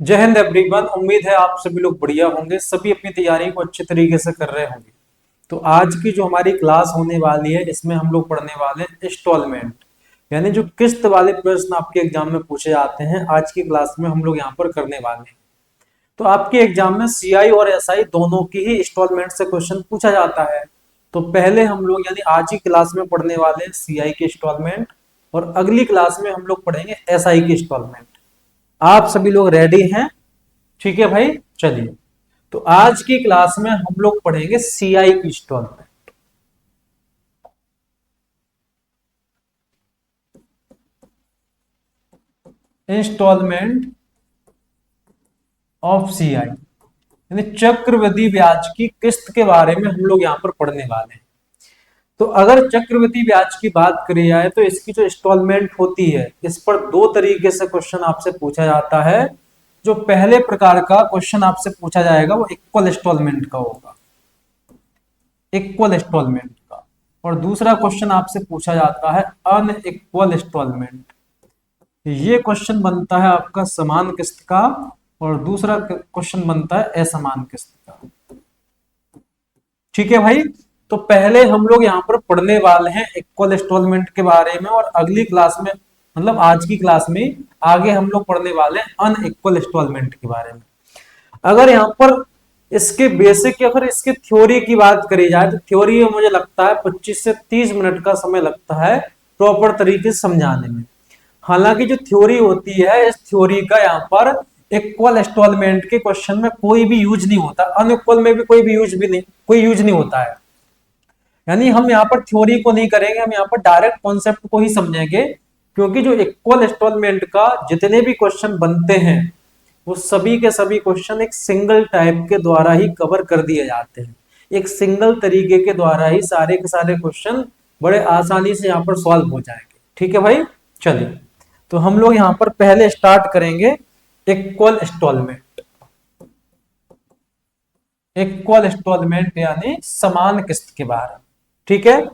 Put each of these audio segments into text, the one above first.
जय हिंद एवरीवन। उम्मीद है आप सभी लोग बढ़िया होंगे, सभी अपनी तैयारी को अच्छे तरीके से कर रहे होंगे। तो आज की जो हमारी क्लास होने वाली है इसमें हम लोग पढ़ने वाले हैं इंस्टॉलमेंट, यानी जो किस्त वाले प्रश्न आपके एग्जाम में पूछे जाते हैं आज की क्लास में हम लोग यहाँ पर करने वाले हैं। तो आपके एग्जाम में सीआई और एसआई दोनों की ही इंस्टॉलमेंट से क्वेश्चन पूछा जाता है। तो पहले हम लोग यानी आज की क्लास में पढ़ने वाले हैं सीआई की इंस्टॉलमेंट, और अगली क्लास में हम लोग पढ़ेंगे एसआई की इंस्टॉलमेंट। आप सभी लोग रेडी हैं? ठीक है भाई, चलिए। तो आज की क्लास में हम लोग पढ़ेंगे सीआई की इंस्टॉलमेंट। इंस्टॉलमेंट ऑफ सीआई यानी चक्रवृद्धि ब्याज की किस्त के बारे में हम लोग यहां पर पढ़ने वाले हैं। तो अगर चक्रवृद्धि ब्याज की बात करी जाए तो इसकी जो इंस्टॉलमेंट होती है इस पर दो तरीके से क्वेश्चन आपसे पूछा जाता है। जो पहले प्रकार का क्वेश्चन आपसे पूछा जाएगा वो इक्वल इंस्टॉलमेंट का होगा, इक्वल इंस्टॉलमेंट का। और दूसरा क्वेश्चन आपसे पूछा जाता है अनइक्वल इंस्टॉलमेंट। ये क्वेश्चन बनता है आपका समान किस्त का, और दूसरा क्वेश्चन बनता है असमान किस्त का। ठीक है भाई। तो पहले हम लोग यहाँ पर पढ़ने वाले हैं इक्वल इंस्टॉलमेंट के बारे में, और अगली क्लास में मतलब आज की क्लास में आगे हम लोग पढ़ने वाले हैं अनइक्वल इंस्टॉलमेंट के बारे में। अगर यहाँ पर इसके बेसिक या फिर इसके थ्योरी की बात करी जाए तो थ्योरी में मुझे लगता है 25 से 30 मिनट का समय लगता है प्रॉपर तरीके से समझाने में। हालांकि जो थ्योरी होती है इस थ्योरी का यहाँ पर इक्वल इंस्टॉलमेंट के क्वेश्चन में कोई भी यूज नहीं होता, अनइक्वल में भी कोई भी यूज भी नहीं, कोई यूज नहीं होता है। यानी हम यहाँ पर थ्योरी को नहीं करेंगे, हम यहाँ पर डायरेक्ट कॉन्सेप्ट को ही समझेंगे। क्योंकि जो इक्वल इंस्टॉलमेंट का जितने भी क्वेश्चन बनते हैं वो सभी के सभी क्वेश्चन एक सिंगल टाइप के द्वारा ही कवर कर दिए जाते हैं। एक सिंगल तरीके के द्वारा ही सारे के सारे क्वेश्चन बड़े आसानी से यहाँ पर सॉल्व हो जाएंगे। ठीक है भाई, चलिए। तो हम लोग यहाँ पर पहले स्टार्ट करेंगे इक्वल इंस्टॉलमेंट। इक्वल इंस्टॉलमेंट यानी समान किस्त के बारे में। ठीक है,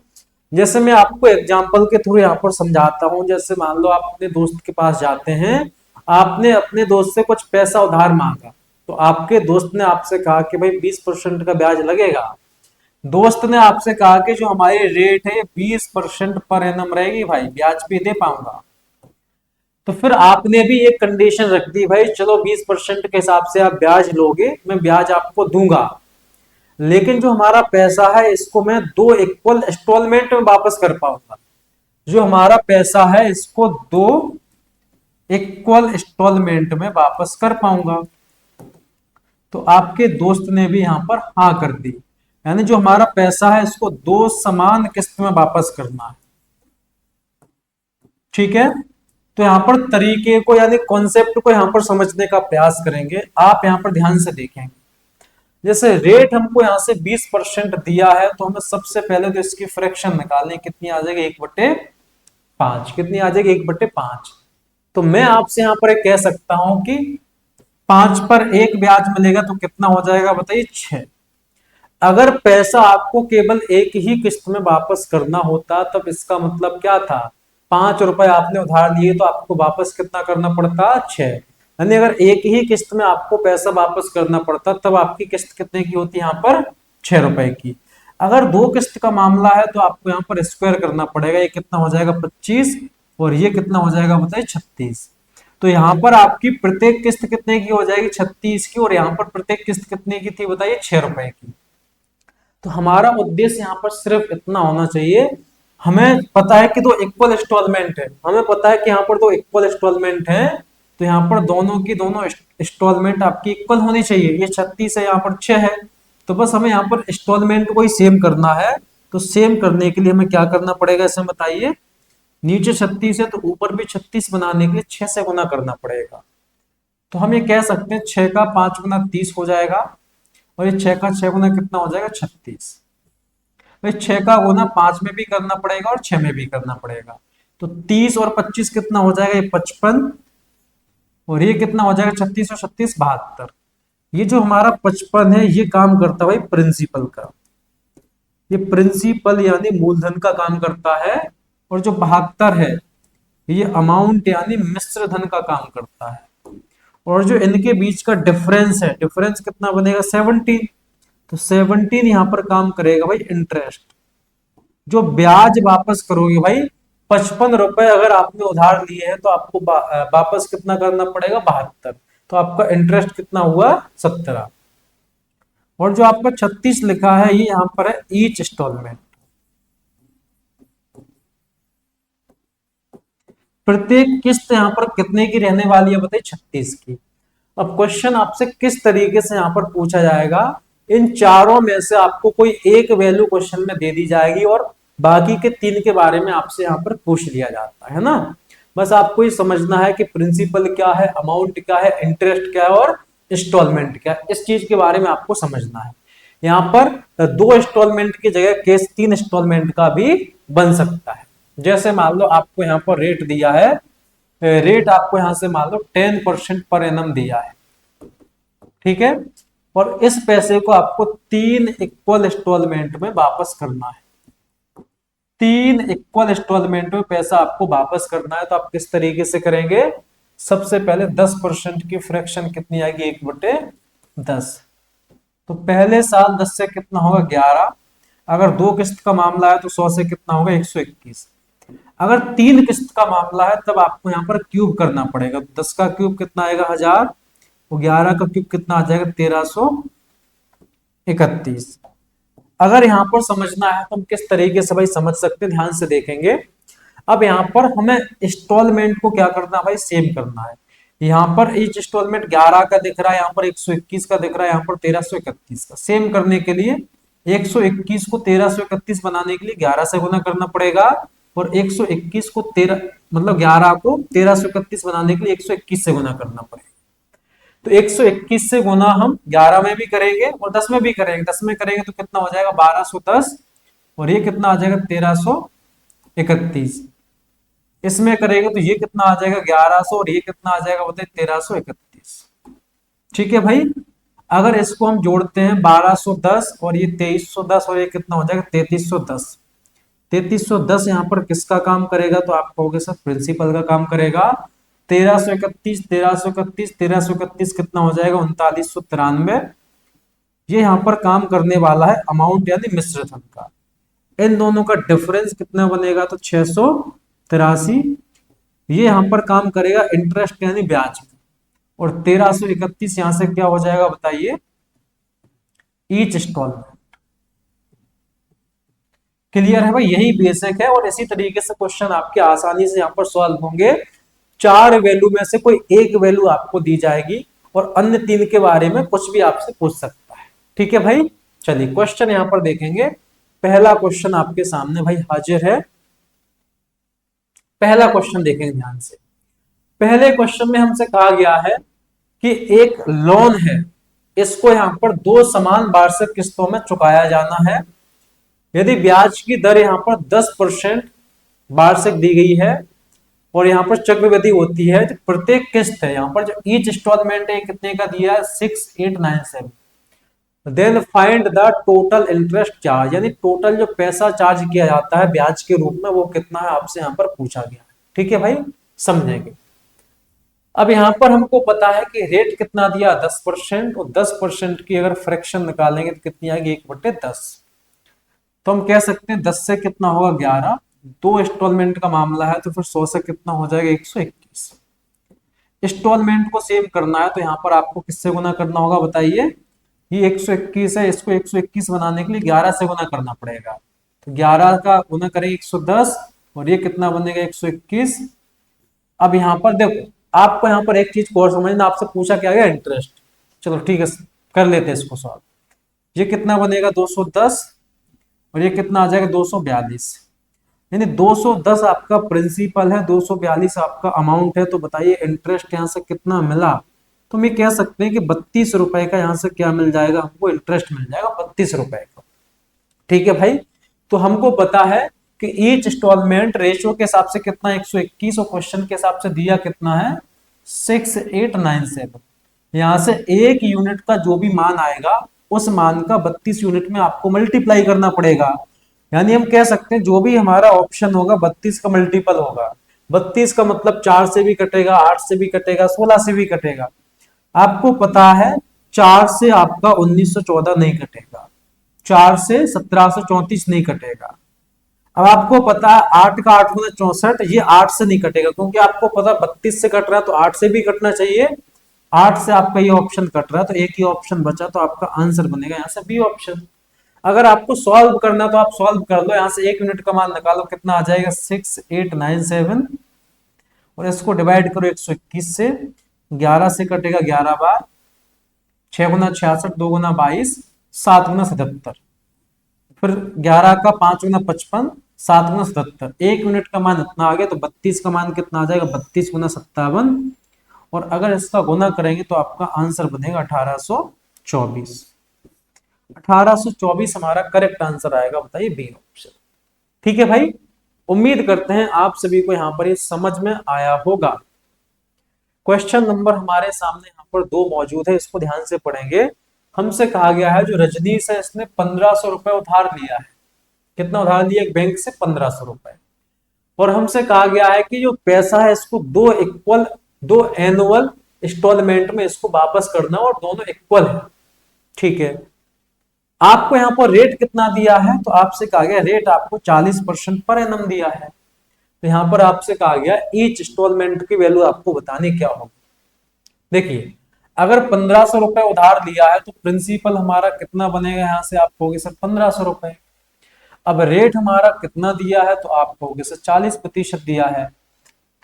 जैसे मैं आपको एग्जांपल के थ्रू यहाँ पर समझाता हूं। जैसे मान लो आप अपने दोस्त के पास जाते हैं, आपने अपने दोस्त से कुछ पैसा उधार मांगा, तो आपके दोस्त ने आपसे कहा कि भाई 20% का ब्याज लगेगा। दोस्त ने आपसे कहा कि जो हमारी रेट है 20% पर एनम रहेगी, भाई ब्याज भी दे पाऊंगा। तो फिर आपने भी एक कंडीशन रख दी, भाई चलो 20% के हिसाब से आप ब्याज लोगे, मैं ब्याज आपको दूंगा, लेकिन जो हमारा पैसा है इसको मैं 2 इक्वल इंस्टॉलमेंट में वापस कर पाऊंगा। जो हमारा पैसा है इसको 2 इक्वल इंस्टॉलमेंट में वापस कर पाऊंगा। तो आपके दोस्त ने भी यहां पर हाँ कर दी, यानी जो हमारा पैसा है इसको 2 समान किस्त में वापस करना है। ठीक है, तो यहां पर तरीके को यानी कॉन्सेप्ट को यहां पर समझने का प्रयास करेंगे। आप यहां पर ध्यान से देखेंगे, जैसे रेट हमको यहाँ से 20% दिया है तो हमें सबसे पहले तो इसकी फ्रैक्शन निकालनी, कितनी आ जाएगी 1/5। कितनी आ जाएगी 1/5। तो मैं आपसे यहाँ पर कह सकता हूं कि 5 पर 1 ब्याज मिलेगा तो कितना हो जाएगा बताइए, 6। अगर पैसा आपको केवल एक ही किस्त में वापस करना होता तब इसका मतलब क्या था, 5 रुपए आपने उधार लिए तो आपको वापस कितना करना पड़ता, 6। यानी अगर एक ही किस्त में आपको पैसा वापस करना पड़ता तब आपकी किस्त कितने की होती है, यहाँ पर 6 रुपए की। अगर 2 किस्त का मामला है तो आपको यहाँ पर स्क्वायर करना पड़ेगा, ये कितना हो जाएगा 25, और ये कितना हो जाएगा बताइए 36। तो यहाँ पर आपकी प्रत्येक किस्त कितने की हो जाएगी, 36 की, और यहाँ पर प्रत्येक किस्त कितने की थी बताइए, 6 रुपए की। तो हमारा उद्देश्य यहाँ पर सिर्फ इतना होना चाहिए, हमें पता है कि 2 इक्वल इंस्टॉलमेंट है, हमें पता है कि यहाँ पर 2 इक्वल इंस्टॉलमेंट है, तो यहाँ पर दोनों की दोनों इंस्टॉलमेंट आपकी इक्वल होनी चाहिए। ये 36 है, यहाँ पर 6 है, तो बस हमें यहाँ पर इंस्टॉलमेंट को ही सेम करना है। तो सेम करने के लिए हमें क्या करना पड़ेगा इसे बताइए, नीचे 36 है तो ऊपर भी 36 बनाने के लिए 6 से गुना करना पड़ेगा। तो हम ये कह सकते हैं 6 का 5 गुना 30 हो जाएगा, और ये 6 का 6 गुना कितना हो जाएगा 36। भाई 6 का गुना 5 में भी करना पड़ेगा और 6 में भी करना पड़ेगा। तो 30 और 25 कितना हो जाएगा, ये 55, और ये कितना हो जाएगा 36 और 36 72। ये जो हमारा 55 है ये काम करता है भाई प्रिंसिपल का, ये प्रिंसिपल यानी मूलधन का काम करता है। और जो 72 है ये अमाउंट यानी मिश्र धन का काम करता है। और जो इनके बीच का डिफरेंस है, डिफरेंस कितना बनेगा 17। तो 17 यहां पर काम करेगा भाई इंटरेस्ट। जो ब्याज वापस करोगे भाई 55 रुपए अगर आपने उधार लिए हैं तो आपको वापस कितना करना पड़ेगा 72। तो आपका इंटरेस्ट कितना हुआ 17। और जो आपका 36 लिखा है ये यहां पर है ईच इंस्टॉलमेंट। प्रत्येक किस्त यहाँ पर कितने की रहने वाली है बताइए 36 की। अब क्वेश्चन आपसे किस तरीके से यहाँ पर पूछा जाएगा, इन चारों में से आपको कोई एक वैल्यू क्वेश्चन में दे दी जाएगी और बाकी के तीन के बारे में आपसे यहाँ पर पूछ लिया जाता है ना। बस आपको ये समझना है कि प्रिंसिपल क्या है, अमाउंट क्या है, इंटरेस्ट क्या है और इंस्टॉलमेंट क्या है, इस चीज के बारे में आपको समझना है। यहाँ पर 2 इंस्टॉलमेंट की जगह केस 3 इंस्टॉलमेंट का भी बन सकता है। जैसे मान लो आपको यहाँ पर रेट दिया है, रेट आपको यहां से मान लो 10% पर एनम दिया है, ठीक है। और इस पैसे को आपको 3 इक्वल इंस्टॉलमेंट में वापस करना है। 3 इक्वल इंस्टॉलमेंट में पैसा आपको वापस करना है, तो आप किस तरीके से करेंगे, सबसे पहले 10% की फ्रैक्शन कितनी आएगी 1/10। तो पहले साल 10 से कितना होगा 11। अगर 2 किस्त का मामला है तो 100 से कितना होगा 121। अगर 3 किस्त का मामला है तब आपको यहाँ पर क्यूब करना पड़ेगा। 10 का क्यूब कितना आएगा 1000, और 11 का क्यूब कितना आ जाएगा 1331। अगर यहाँ पर समझना है तो हम किस तरीके से भाई समझ सकते हैं, ध्यान से देखेंगे। अब यहाँ पर हमें इंस्टॉलमेंट को क्या करना है भाई, सेम करना है। यहाँ पर ईच इंस्टॉलमेंट 11 का दिख रहा है, यहाँ पर 121 का दिख रहा है, यहाँ पर 1331 का। सेम करने के लिए 121 को 1331 बनाने के लिए 11 से गुना करना पड़ेगा, और 121 को 13 मतलब 11 को 1331 बनाने के लिए 121 से गुना करना पड़ेगा। तो 121 से गुना हम 11 में भी करेंगे और 10 में भी करेंगे। 10 में करेंगे तो कितना हो जाएगा 1210, और ये कितना आ जाएगा 1331। इसमें करेंगे तो ये कितना आ जाएगा 1100, और ये कितना आ जाएगा बताइए 1331। ठीक है भाई। अगर इसको हम जोड़ते हैं 1210 और ये 2310, और ये कितना हो जाएगा 3310। 3310 यहाँ पर किसका काम करेगा, तो आप कहोगे सर प्रिंसिपल का काम करेगा। 1331 1331 1331 कितना हो जाएगा 3993। ये यहाँ पर काम करने वाला है अमाउंट यानी मिश्र धन का। इन दोनों का डिफरेंस कितना बनेगा तो 683। ये यहाँ पर काम करेगा इंटरेस्ट यानी ब्याज का। और 1331 यहां से क्या हो जाएगा बताइए, ईच इंस्टॉलमेंट। क्लियर है भाई, यही बेसिक है। और इसी तरीके से क्वेश्चन आपके आसानी से यहाँ पर सॉल्व होंगे। 4 वैल्यू में से कोई एक वैल्यू आपको दी जाएगी और अन्य 3 के बारे में कुछ भी आपसे पूछ सकता है। ठीक है भाई, चलिए क्वेश्चन यहाँ पर देखेंगे। पहला क्वेश्चन आपके सामने भाई हाजिर है। पहला क्वेश्चन देखेंगे ध्यान से। पहले क्वेश्चन में हमसे कहा गया है कि एक लोन है, इसको यहाँ पर 2 समान वार्षिक किस्तों में चुकाया जाना है। यदि ब्याज की दर यहाँ पर 10% वार्षिक दी गई है और यहाँ पर चक्रवृद्धि होती है, तो प्रत्येक किस्त है यहाँ पर जो ईच इंस्टॉलमेंट है कितने का दिया है 6897। Then find the total interest charge, यानी टोटल जो पैसा चार्ज किया जाता है ब्याज के रूप में वो कितना है आपसे यहाँ पर पूछा गया है। ठीक है भाई, समझेंगे। अब यहाँ पर हमको पता है कि रेट कितना दिया 10%, और 10% की अगर फ्रैक्शन निकालेंगे तो कितनी आएगी 1/10। तो हम कह सकते हैं 10 से कितना होगा 11, 2 इंस्टॉलमेंट का मामला है तो फिर 100 से कितना हो जाएगा 121। इंस्टॉलमेंट को सेव करना है तो यहाँ पर आपको किससे गुना करना होगा बताइए, ये 121 है, इसको 121 बनाने के लिए 11 से गुना करना पड़ेगा। तो 11 का गुना करेंगे 110, और ये कितना बनेगा 121। अब यहाँ पर देखो आपको यहाँ पर एक चीज को और समझना, आपसे पूछा क्या गया इंटरेस्ट। चलो ठीक है, कर लेते हैं इसको सॉल्व। ये कितना बनेगा 210, और ये कितना आ जाएगा 242। यानी 210 आपका प्रिंसिपल है, 242 आपका अमाउंट है। तो बताइए इंटरेस्ट यहाँ से कितना मिला, तो हम ये कह सकते हैं कि 32 रुपए का यहाँ से क्या मिल जाएगा हमको, इंटरेस्ट मिल जाएगा 32 रुपए का। ठीक है भाई, तो हमको पता है कि ईच इंस्टॉलमेंट रेशियो के हिसाब से कितना 121, और क्वेश्चन के हिसाब से दिया कितना है 6897। यहां से एक यूनिट का जो भी मान आएगा उस मान का 32 यूनिट में आपको मल्टीप्लाई करना पड़ेगा। यानी हम कह सकते हैं जो भी हमारा ऑप्शन होगा 32 का मल्टीपल होगा। 32 का मतलब 4 से भी कटेगा, 8 से भी कटेगा, 16 से भी कटेगा। आपको पता है 4 से आपका 1914 नहीं कटेगा, 4 से 1734 नहीं कटेगा। अब आपको पता है 8 का 8 गुना 64, ये 8 से नहीं कटेगा क्योंकि आपको पता 32 से कट रहा है तो 8 से भी कटना चाहिए। 8 से आपका ये ऑप्शन कट रहा है तो एक ही ऑप्शन बचा, तो आपका आंसर बनेगा यहाँ से बी ऑप्शन। अगर आपको सॉल्व करना तो आप सॉल्व कर लो, यहाँ से 1 यूनिट का मान निकालो, कितना आ जाएगा 6897, और इसको डिवाइड करो 121 से, 11 से कटेगा 11 बार, 6 गुना 66, 2 गुना 22, 7 गुना 77, फिर 11 का 5 गुना 55, 7 गुना 77, 1 यूनिट का मान इतना आ गया, तो 32 का मान कितना आ जाएगा 32 गुना 57, और अगर इसका गुना करेंगे तो आपका आंसर बनेगा 1824। 1824 हमारा करेक्ट आंसर आएगा, बताइए बी ऑप्शन। ठीक है भाई, उम्मीद करते हैं आप सभी को यहाँ पर ये समझ में आया होगा। क्वेश्चन नंबर हमारे सामने यहाँ पर 2 मौजूद है, इसको ध्यान से पढ़ेंगे। हमसे कहा गया है जो रजनीश है इसने 1500 रुपए उधार लिया है। कितना उधार लिया एक बैंक से? 1500 रुपए। और हमसे कहा गया है कि जो पैसा है इसको दो एनुअल इंस्टॉलमेंट में इसको वापस करना, और दोनों इक्वल है। ठीक है, आपको यहाँ पर रेट कितना दिया है? तो आपसे कहा गया रेट आपको 40% पर एनम दिया है। तो यहाँ पर आपसे कहा गया ईच इंस्टॉलमेंट की वैल्यू आपको बतानी क्या होगी। देखिए, अगर 1500 रुपए उधार लिया है तो प्रिंसिपल हमारा कितना बनेगा? यहाँ से आप कहोगे सर 1500 रुपए। अब रेट हमारा कितना दिया है? तो आप कहोगे सर 40% दिया है।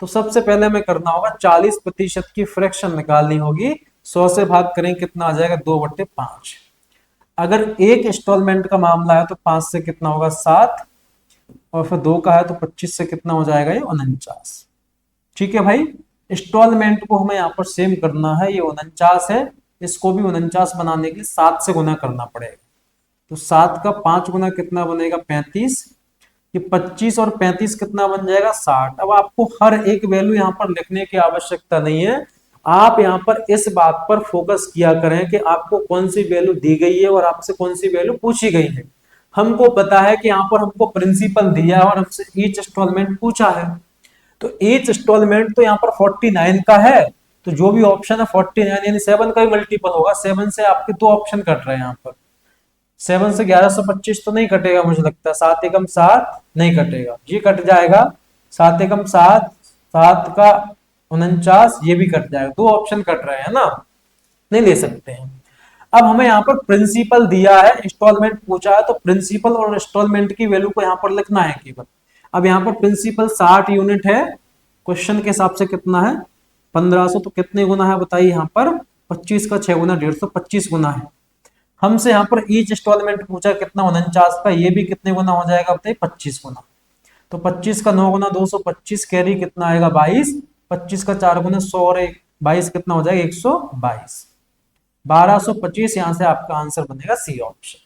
तो सबसे पहले हमें करना होगा 40% की फ्रैक्शन निकालनी होगी। 100 से भाग करें, कितना आ जाएगा? 2/5। अगर एक इंस्टॉलमेंट का मामला है तो 5 से कितना होगा? 7, और फिर 2 का है तो 25 से कितना हो जाएगा? ये 49। ठीक है भाई, इंस्टॉलमेंट को हमें यहाँ पर सेम करना है, ये 49 है, इसको भी 49 बनाने के लिए 7 से गुना करना पड़ेगा। तो 7 का 5 गुना कितना बनेगा? 35। ये 25 और 35 कितना बन जाएगा? 60। अब आपको हर एक वैल्यू यहाँ पर लिखने की आवश्यकता नहीं है, आप यहाँ पर इस बात पर फोकस किया करें कि आपको कौन सी वैल्यू दी गई है और आपसे कौन सी वैल्यू पूछी गई है। हमको पता है कि यहाँ पर हमको प्रिंसिपल दिया है और हमसे ईच इंस्टॉलमेंट पूछा है, तो ईच इंस्टॉलमेंट तो यहाँ पर 49 का है, तो जो भी ऑप्शन है 49 यानी 7 का ही मल्टीपल होगा। 7 से आपके 2 ऑप्शन कट रहे हैं यहाँ पर। 7 से 1125 तो नहीं कटेगा मुझे लगता है, 7 एकम 7 नहीं कटेगा, ये कट जाएगा। 7 एकम 7, 7 का 49, ये भी कट जाएगा। 2 ऑप्शन कट रहे हैं ना, नहीं ले सकते हैं। अब हमें यहाँ पर प्रिंसिपल दिया है, इंस्टॉलमेंट पूछा है, तो प्रिंसिपल और इंस्टॉलमेंट की वैल्यू को यहाँ पर लिखना है केवल। अब यहाँ पर प्रिंसिपल 60 यूनिट है, क्वेश्चन के हिसाब से कितना है? 1500, तो कितने गुना है बताइए? यहाँ पर 25 का 6 गुना 150, 25 गुना है। हमसे यहाँ पर ईच इंस्टॉलमेंट पूछा कितना? 49 का, ये भी कितने गुना हो जाएगा बताइए? 25 गुना। तो 25 का 9 गुना 225, कैरी कितना आएगा? 22। 25 का 4 गुना 100 और 22 कितना हो जाएगा? 122। 1225 यहां से आपका आंसर बनेगा सी ऑप्शन।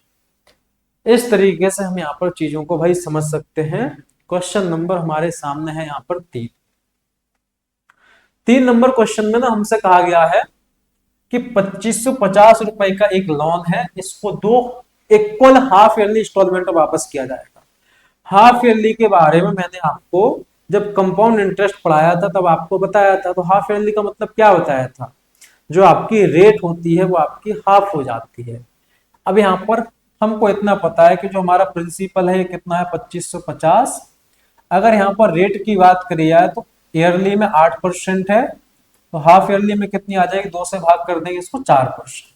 इस तरीके से हम यहाँ पर चीजों को भाई समझ सकते हैं। क्वेश्चन नंबर हमारे सामने है यहाँ पर 3 नंबर क्वेश्चन में ना हमसे कहा गया है कि 2550 रुपए का एक लोन है, इसको 2 इक्वल हाफ ईयरली इंस्टॉलमेंट में वापस किया जाएगा। हाफ ईयरली के बारे में मैंने आपको जब कंपाउंड इंटरेस्ट पढ़ाया था तब आपको बताया था। तो हाफ ईयरली का मतलब क्या बताया था? जो आपकी रेट होती है वो आपकी हाफ हो जाती है। अब यहाँ पर हमको इतना पता है कि जो हमारा प्रिंसिपल है कितना है? 2550। अगर यहाँ पर रेट की बात करी जाए तो ईयरली में 8% है, तो हाफ ईयरली में कितनी आ जाएगी? 2 से भाग कर देंगे इसको, 4%।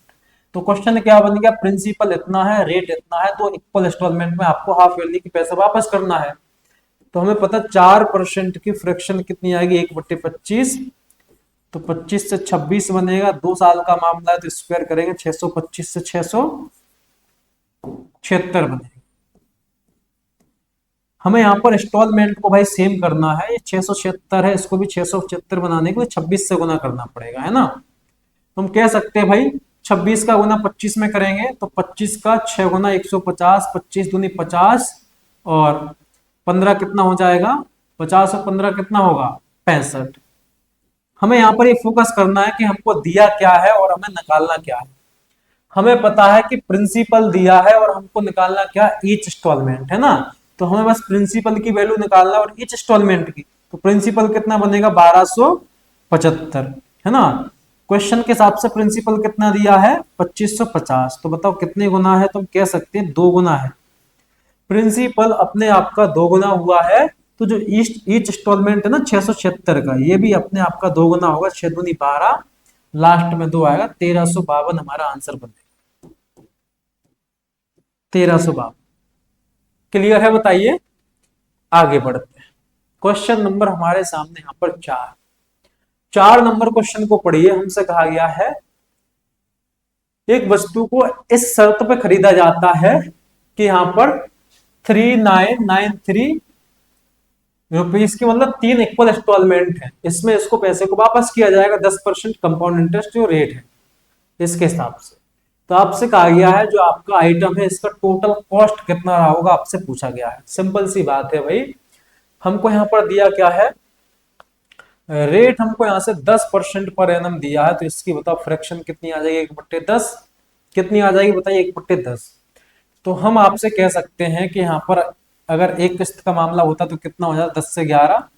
तो क्वेश्चन क्या बन गया? प्रिंसिपल इतना है, रेट इतना है, तो इक्वल इंस्टॉलमेंट में आपको हाफ ईयरली की पैसा वापस करना है। तो हमें पता 4% की फ्रैक्शन कितनी आएगी? 1/25। तो 25 से 26 बनेगा, 2 साल का मामला है तो स्क्वायर करेंगे, 625 से 676 बनेगा। हमें यहाँ पर इंस्टॉलमेंट को भाई सेम करना है, ये 676 है, इसको भी 676 बनाने के लिए 26 से गुना करना पड़ेगा, है ना। तो हम कह सकते हैं भाई 26 का गुना 25 में करेंगे तो 25 का 6 गुना 150, 25 दूनी 50, और 15 कितना हो जाएगा? 50 और 15 कितना होगा? 65। हमें यहाँ पर ये फोकस करना है कि हमको दिया क्या है और हमें निकालना क्या है। हमें पता है कि प्रिंसिपल दिया है और हमको निकालना क्या? ईच इंस्टॉलमेंट, है ना। तो हमें बस प्रिंसिपल की वैल्यू निकालना और ईच इंस्टॉलमेंट की। तो प्रिंसिपल कितना बनेगा? 1275, है ना। क्वेश्चन के हिसाब से प्रिंसिपल कितना दिया है 2550, तो बताओ कितने गुना है, तो हम कह सकते हैं 2 गुना है। प्रिंसिपल अपने आप का 2 गुना हुआ है, तो जो ईच इंस्टॉलमेंट है ना 676 का, ये भी अपने आप का 2 गुना होगा। 6 दूनी 12, लास्ट में 2 आएगा, 1352 हमारा आंसर बनेगा। 1352 क्लियर है, बताइए। आगे बढ़ते हैं। क्वेश्चन नंबर हमारे सामने यहाँ पर 4 नंबर क्वेश्चन को पढ़िए। हमसे कहा गया है एक वस्तु को इस शर्त पे खरीदा जाता है कि यहाँ पर 3993 रुपीज की, मतलब 3 इक्वल इंस्टॉलमेंट है, इसमें इसको पैसे को वापस किया जाएगा 10% कंपाउंड इंटरेस्ट जो रेट है इसके हिसाब से। तो आपसे कहा गया है जो आपका आइटम है इसका टोटल कॉस्ट कितना रहा होगा, आपसे पूछा गया है। सिंपल सी बात है भाई, हमको यहाँ पर दिया क्या है, रेट हमको यहाँ से 10% पर एनम दिया है, तो इसकी बताओ फ्रैक्शन कितनी आ जाएगी, 1/10 कितनी आ जाएगी बताइए, 1/10। तो हम आपसे कह सकते हैं कि यहाँ पर अगर एक किस्त का मामला होता तो कितना हो जाता, 10 से 11।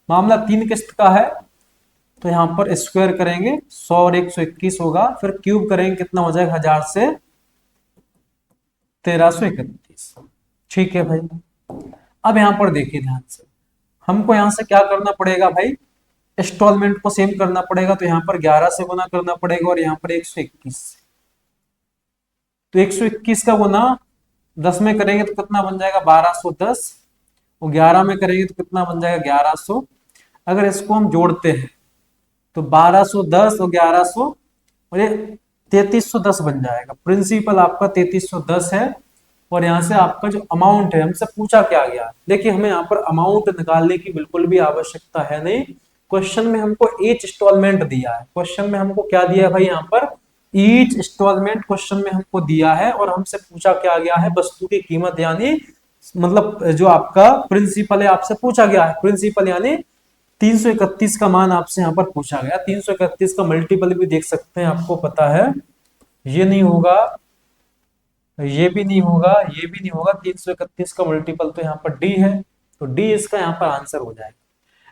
मामला 3 किस्त का है, तो यहाँ पर स्क्वायर करेंगे 100 और 121 होगा, फिर क्यूब करेंगे कितना हो जाएगा, 1000 से 1331। ठीक है भाई। अब यहाँ पर देखिए ध्यान से, हमको यहाँ से क्या करना पड़ेगा भाई, इंस्टॉलमेंट को सेम करना पड़ेगा, तो यहाँ पर 11 से गुना करना पड़ेगा और यहाँ पर 121। तो 121 का गुना 10 में करेंगे तो कितना बन जाएगा, 1210, और 11 में करेंगे तो कितना बन जाएगा, 1100। अगर इसको हम जोड़ते हैं तो 1210 और 1100 और ये 3310 बन जाएगा। प्रिंसिपल आपका 3310 है, और यहाँ से आपका जो अमाउंट है, हमसे पूछा क्या गया, देखिए हमें यहाँ पर अमाउंट निकालने की बिल्कुल भी आवश्यकता है नहीं। क्वेश्चन में हमको ईच इंस्टॉलमेंट दिया है, क्वेश्चन में हमको क्या दिया है भाई, यहाँ पर ईच इंस्टॉलमेंट क्वेश्चन में हमको दिया है, और हमसे पूछा क्या गया है, वस्तु की कीमत, यानी मतलब जो आपका प्रिंसिपल है आपसे पूछा गया है, प्रिंसिपल यानी 331 का मान आपसे यहाँ पर पूछा गया। 331 का मल्टीपल भी देख सकते हैं, आपको पता है ये नहीं होगा, ये भी नहीं होगा, ये भी नहीं होगा, 331 का मल्टीपल तो यहाँ पर डी है, तो डी इसका यहाँ पर आंसर हो जाएगा।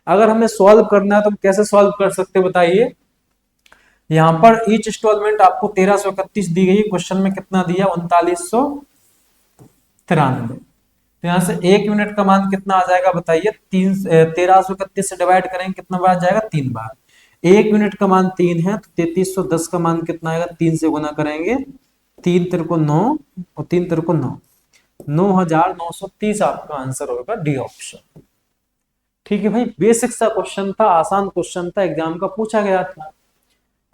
अगर हमें सॉल्व करना है तो हम कैसे सॉल्व कर सकते हैं बताइए। यहाँ पर ईच इंस्टॉलमेंट आपको 1331 दी गई, क्वेश्चन में कितना दिया, 3993। तो यहाँ से 1 यूनिट का मान कितना आ जाएगा बताइए, 1331 से डिवाइड करेंगे कितना बार जाएगा, 3 बार। 1 यूनिट का मान 3 है, तो 3310 का मान कितना आएगा, 3 से गुना करेंगे, 3 तिरको 9 और 3 तिरको 9, 9930 आपका आंसर होगा, डी ऑप्शन। ठीक है भाई, बेसिक सा क्वेश्चन था, आसान क्वेश्चन था, एग्जाम का पूछा गया था।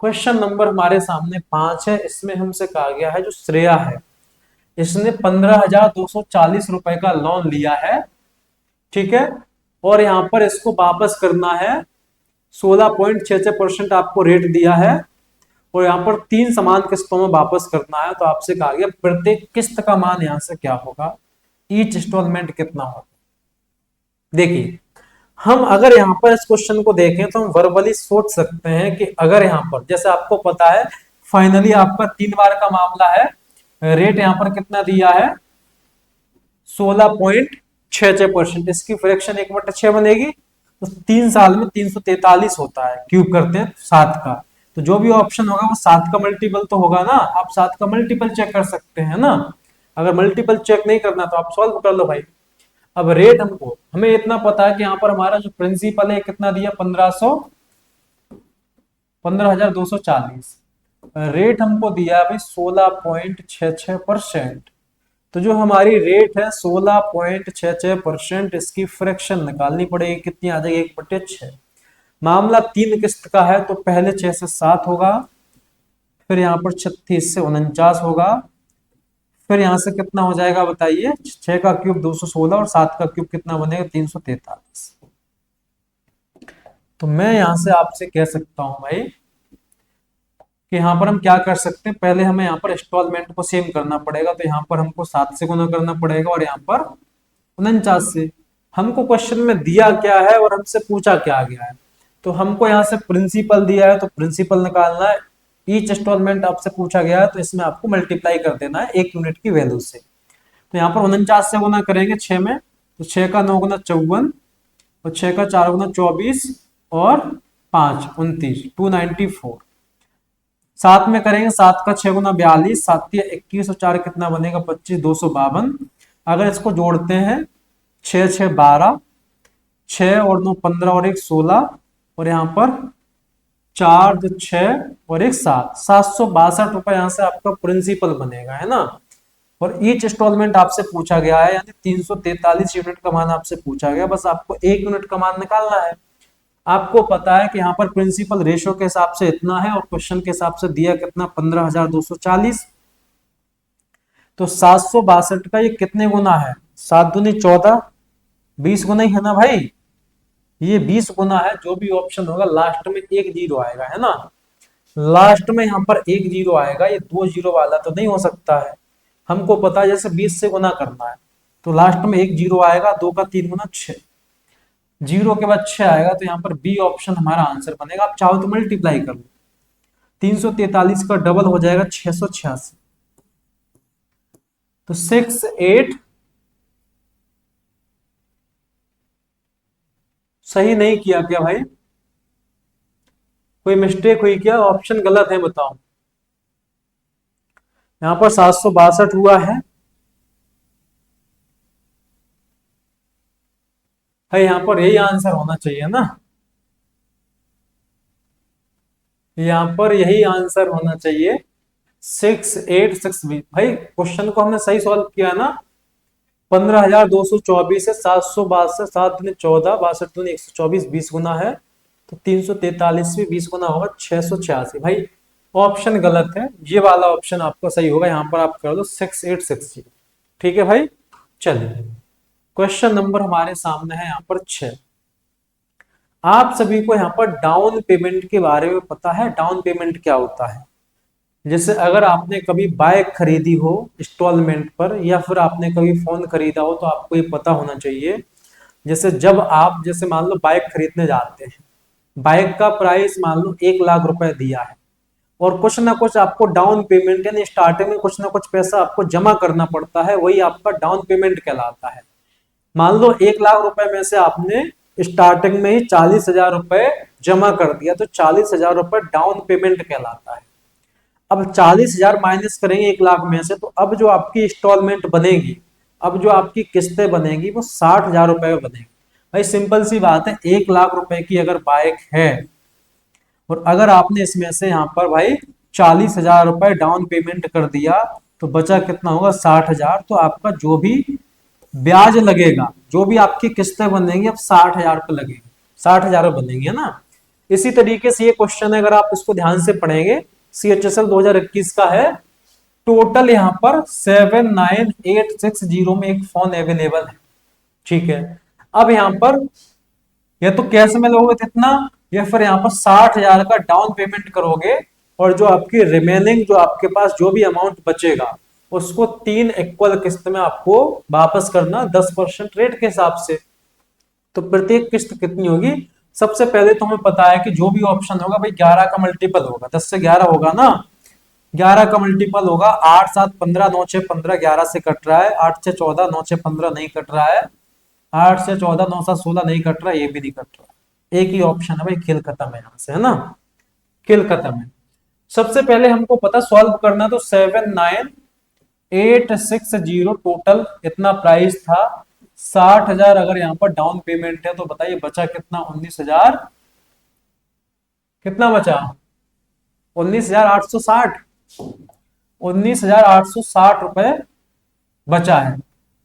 क्वेश्चन नंबर हमारे सामने 5 है, इसमें हमसे कहा गया है जो श्रेया है इसने 15,240 रुपए का लोन लिया है, ठीक है, और यहाँ पर इसको वापस करना है, 16.66% आपको रेट दिया है, और यहाँ पर 3 समान किस्तों में वापस करना है। तो आपसे कहा गया प्रत्येक किस्त का मान यहाँ से क्या होगा, ईच इंस्टॉलमेंट कितना होगा। देखिए हम अगर यहाँ पर इस क्वेश्चन को देखें तो हम वर्बली सोच सकते हैं कि अगर यहाँ पर जैसे आपको पता है फाइनली आपका 3 बार का मामला है, रेट यहाँ पर कितना दिया है 16.66%, इसकी फ्रैक्शन 1/6 बनेगी, तो 3 साल में 343 होता है, क्यूब करते हैं 7 का, तो जो भी ऑप्शन होगा वो 7 का मल्टीपल तो होगा ना। आप 7 का मल्टीपल चेक कर सकते हैं ना, अगर मल्टीपल चेक नहीं करना तो आप सॉल्व कर लो भाई। अब रेट हमको हमें इतना पता है कि यहाँ पर हमारा जो प्रिंसिपल है कितना दिया 15,240, रेट हमको दिया है भाई 16.66%, तो जो हमारी रेट है 16.66%, इसकी फ्रैक्शन निकालनी पड़ेगी, कितनी आ जाएगी 1/6। मामला 3 किस्त का है, तो पहले 6 से 7 होगा, फिर यहाँ पर 36 से 49 होगा, फिर यहाँ से कितना हो जाएगा बताइए, 6 का क्यूब 216 और 7 का क्यूब कितना बनेगा 343। तो मैं यहाँ से आपसे कह सकता हूं भाई कि यहाँ पर हम क्या कर सकते हैं, पहले हमें यहाँ पर इंस्टॉलमेंट को सेम करना पड़ेगा, तो यहाँ पर हमको 7 से गुना करना पड़ेगा और यहाँ पर 49 से। हमको क्वेश्चन में दिया क्या है और हमसे पूछा क्या गया है, तो हमको यहाँ से प्रिंसिपल दिया है तो प्रिंसिपल निकालना है, ईच इंस्टॉलमेंट आपसे पूछा गया है तो इसमें आपको मल्टीप्लाई कर देना है 1 यूनिट की वैल्यू से। तो यहाँ पर 49 से गुना करेंगे 6 में, तो 6 का 9 गुना 54 और 6 का 4 गुना 24 और 5 29, 294। सात में करेंगे, 7 का 6 गुना 42, 7 या 21 और 4 कितना बनेगा 25, 252। अगर इसको जोड़ते हैं 6 6 12, 6 और 9 15 और 1 16, और यहाँ पर 4 2 6 और 1 7, 762 रुपए यहाँ से आपका प्रिंसिपल बनेगा, है ना। और ईच इंस्टॉलमेंट आपसे पूछा गया है, यानी 343 यूनिट का मान आपसे पूछा गया। बस आपको 1 यूनिट का मान निकालना है। आपको पता है कि यहाँ पर प्रिंसिपल रेशो के हिसाब से इतना है और क्वेश्चन के हिसाब से दिया कितना 15,240। तो 762 का ये कितने गुना है, 7 दूनी 14, 20 गुना ही है ना भाई। ये 20 गुना है। जो भी ऑप्शन होगा लास्ट में एक जीरो आएगा, है ना। लास्ट में यहाँ पर एक जीरो आएगा, ये 2 जीरो वाला तो नहीं हो सकता है। हमको पता है जैसे 20 से गुना करना है तो लास्ट में एक जीरो आएगा, 2 का 3 गुना 6, जीरो के बाद 6 आएगा, तो यहाँ पर बी ऑप्शन हमारा आंसर बनेगा। आप चाहो तो मल्टीप्लाई कर लो, 343 का डबल हो जाएगा 686। तो 6 8 सही नहीं किया क्या भाई, कोई मिस्टेक हुई क्या, ऑप्शन गलत है बताओ। यहां पर 762 हुआ है यहां पर यही आंसर होना चाहिए ना, यहां पर यही आंसर होना चाहिए। 686 भाई क्वेश्चन को हमने सही सॉल्व किया ना। 15,224 है, 762, 7 दूनी 14, 62 दूनी 124, 20 गुना है, तो 343 भी 20 गुना होगा 686। भाई ऑप्शन गलत है, ये वाला ऑप्शन आपका सही होगा। यहां पर आप कर दो 6860। ठीक है भाई, चलिए क्वेश्चन नंबर हमारे सामने है यहाँ पर 6। आप सभी को यहाँ पर डाउन पेमेंट के बारे में पता है, डाउन पेमेंट क्या होता है। जैसे अगर आपने कभी बाइक खरीदी हो इंस्टॉलमेंट पर, या फिर आपने कभी फोन खरीदा हो, तो आपको ये पता होना चाहिए। जैसे जब आप जैसे मान लो बाइक खरीदने जाते हैं, बाइक का प्राइस मान लो 1 लाख रुपए दिया है, और कुछ ना कुछ आपको डाउन पेमेंट यानी स्टार्टिंग में कुछ ना कुछ पैसा आपको जमा करना पड़ता है, वही आपका डाउन पेमेंट कहलाता है। मान लो 1 लाख रुपए में से आपने स्टार्टिंग में ही 40,000 रुपए जमा कर दिया, तो 40,000 रुपए डाउन पेमेंट कहलाता है। अब 40,000 माइनस करेंगे 1 लाख में से, तो अब जो आपकी इंस्टॉलमेंट बनेगी, अब जो आपकी किस्तें बनेगी वो 60,000 रुपए बनेगी। भाई सिंपल सी बात है, 1 लाख रुपए की अगर बाइक है और अगर आपने इसमें से यहाँ पर भाई 40,000 रुपए डाउन पेमेंट कर दिया, तो बचा कितना होगा 60,000। तो आपका जो भी ब्याज लगेगा, जो भी आपकी किस्तें बनेंगी, अब 60,000 रुपए लगेगी, 60,000 बनेंगे, है ना। इसी तरीके से ये क्वेश्चन है, अगर आप इसको ध्यान से पढ़ेंगे, CHSL 2021 का है। टोटल यहाँ पर 79,860 में एक फोन अवेलेबल है, ठीक है। अब यहाँ पर या तो कैश में लोगे कितना, या फिर यहाँ पर 60,000 का डाउन पेमेंट करोगे, और जो आपकी रिमेनिंग जो आपके पास जो भी अमाउंट बचेगा उसको 3 इक्वल किस्त में आपको वापस करना 10% रेट के हिसाब से। तो प्रत्येक किस्त कितनी होगी, सबसे पहले तो हमें पता है कि जो भी ऑप्शन होगा भाई 11 का मल्टीपल होगा, 10 से 11 होगा ना, 11 का मल्टीपल होगा। 8 7 15, 9 6 15, 11 से कट रहा है, 8 से 14, 9 से 15 नहीं कट रहा है, 8 से 14, 9 से 16 नहीं कट रहा, ये भी नहीं कट रहा। एक ही ऑप्शन है भाई, खेल खत्म है यहाँ से, है ना, खेल खत्म है। सबसे पहले हमको पता सॉल्व करना, तो 7,9,860 टोटल इतना प्राइस था। 60,000 अगर यहाँ पर डाउन पेमेंट है, तो बताइए बचा कितना, 19,000, कितना बचा 19,860, 19,860 रुपए बचा है।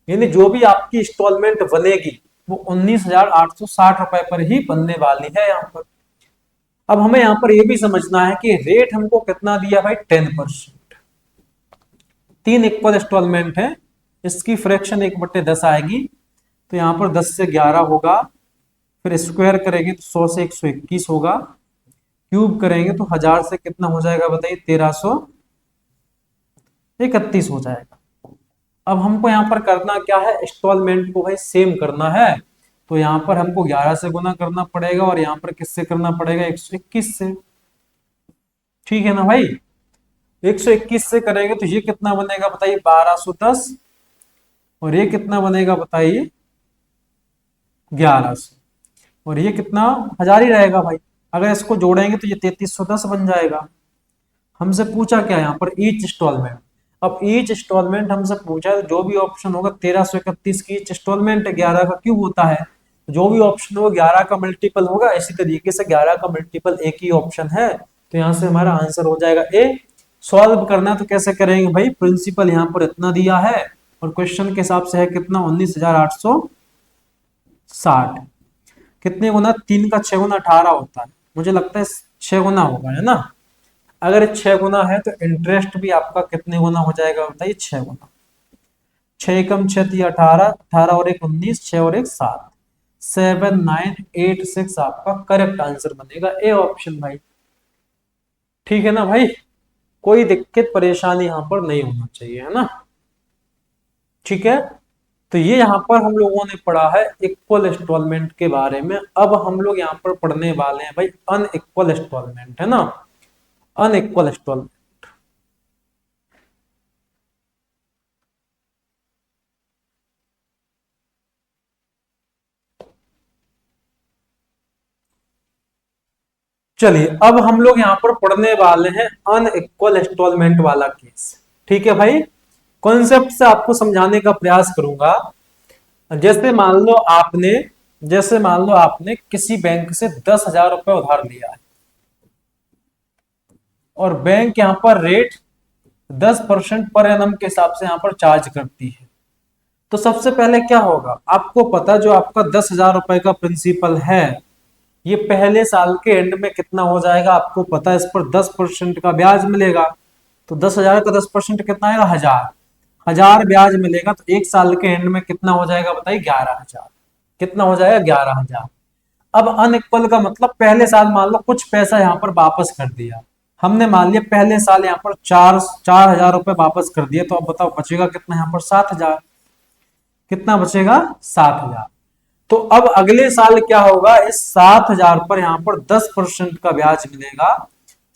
यानी जो भी आपकी इंस्टॉलमेंट बनेगी वो 19,860 रुपए पर ही बनने वाली है यहाँ पर। अब हमें यहाँ पर यह भी समझना है कि रेट हमको कितना दिया भाई, 10%। 3 इक्वल इंस्टॉलमेंट है, इसकी फ्रैक्शन 1/10 आएगी, तो यहाँ पर 10 से 11 होगा, फिर स्क्वायर करेंगे तो 100 से 121 होगा, क्यूब करेंगे तो 1000 से कितना हो जाएगा बताइए, 1331 हो जाएगा। अब हमको यहाँ पर करना क्या है, इंस्टॉलमेंट को भाई सेम करना है, तो यहाँ पर हमको 11 से गुना करना पड़ेगा, और यहाँ पर किससे करना पड़ेगा, 121 से। ठीक है ना भाई, 121 से करेंगे तो ये कितना बनेगा बताइए, 1210, और ये कितना बनेगा बताइए, 1100, और ये कितना 1000 ही रहेगा भाई। अगर इसको जोड़ेंगे तो ये 3310 बन जाएगा। हमसे पूछा क्या यहाँ पर, ईच इंस्टॉलमेंट। अब ईच इंस्टॉलमेंट हमसे पूछा है, तो जो भी ऑप्शन होगा 1331 की ईच इंस्टॉलमेंट, 11 का क्यों होता है, जो भी ऑप्शन होगा 11 का मल्टीपल होगा। इसी तरीके से 11 का मल्टीपल एक ही ऑप्शन है, तो यहाँ से हमारा आंसर हो जाएगा ए। सॉल्व करना तो कैसे करेंगे भाई, प्रिंसिपल यहाँ पर इतना दिया है और क्वेश्चन के हिसाब से है कितना, 19,860। कितने गुना, 3 का 6 गुना 18 होता है, मुझे लगता है 6 गुना होगा, है ना। अगर 6 गुना है तो इंटरेस्ट भी आपका कितने गुना हो जाएगा बताइए, 6 गुना। 6 कम 6 थी 18, 18 और एक 19, 6 और एक 7, 7986 आपका करेक्ट आंसर बनेगा, ए ऑप्शन भाई। ठीक है ना भाई, कोई दिक्कत परेशानी यहाँ पर नहीं होना चाहिए, है ना। ठीक है, तो ये यहाँ पर हम लोगों ने पढ़ा है इक्वल इंस्टॉलमेंट के बारे में। अब हम लोग यहाँ पर पढ़ने वाले हैं भाई अनइक्वल इंस्टॉलमेंट, है ना, अनइक्वल इंस्टॉलमेंट। चलिए अब हम लोग यहाँ पर पढ़ने वाले हैं अनइक्वल इंस्टॉलमेंट वाला केस। ठीक है भाई, कॉन्सेप्ट से आपको समझाने का प्रयास करूंगा। जैसे मान लो आपने जैसे मान लो आपने किसी बैंक से 10,000 रुपए उधार लिया है और बैंक यहाँ पर रेट 10% पर एनम के हिसाब से यहाँ पर चार्ज करती है। तो सबसे पहले क्या होगा, आपको पता जो आपका 10,000 रुपए का प्रिंसिपल है, ये पहले साल के एंड में कितना हो जाएगा आपको पता है, इस पर 10% का ब्याज मिलेगा। तो 10,000 का 10% कितना आएगा, 1,000। 1,000 ब्याज मिलेगा तो एक साल के एंड में कितना हो जाएगा बताइए, 11,000। कितना हो जाएगा, 11,000। अब अनइक्वल का मतलब पहले साल मान लो कुछ पैसा यहाँ पर वापस कर दिया, हमने मान लिया पहले साल यहाँ पर 4,000 रुपए वापस कर दिए, तो अब बताओ बचेगा कितना यहाँ पर, 7,000। कितना बचेगा, 7,000। तो अब अगले साल क्या होगा, इस 7,000 पर यहाँ पर 10% का ब्याज मिलेगा।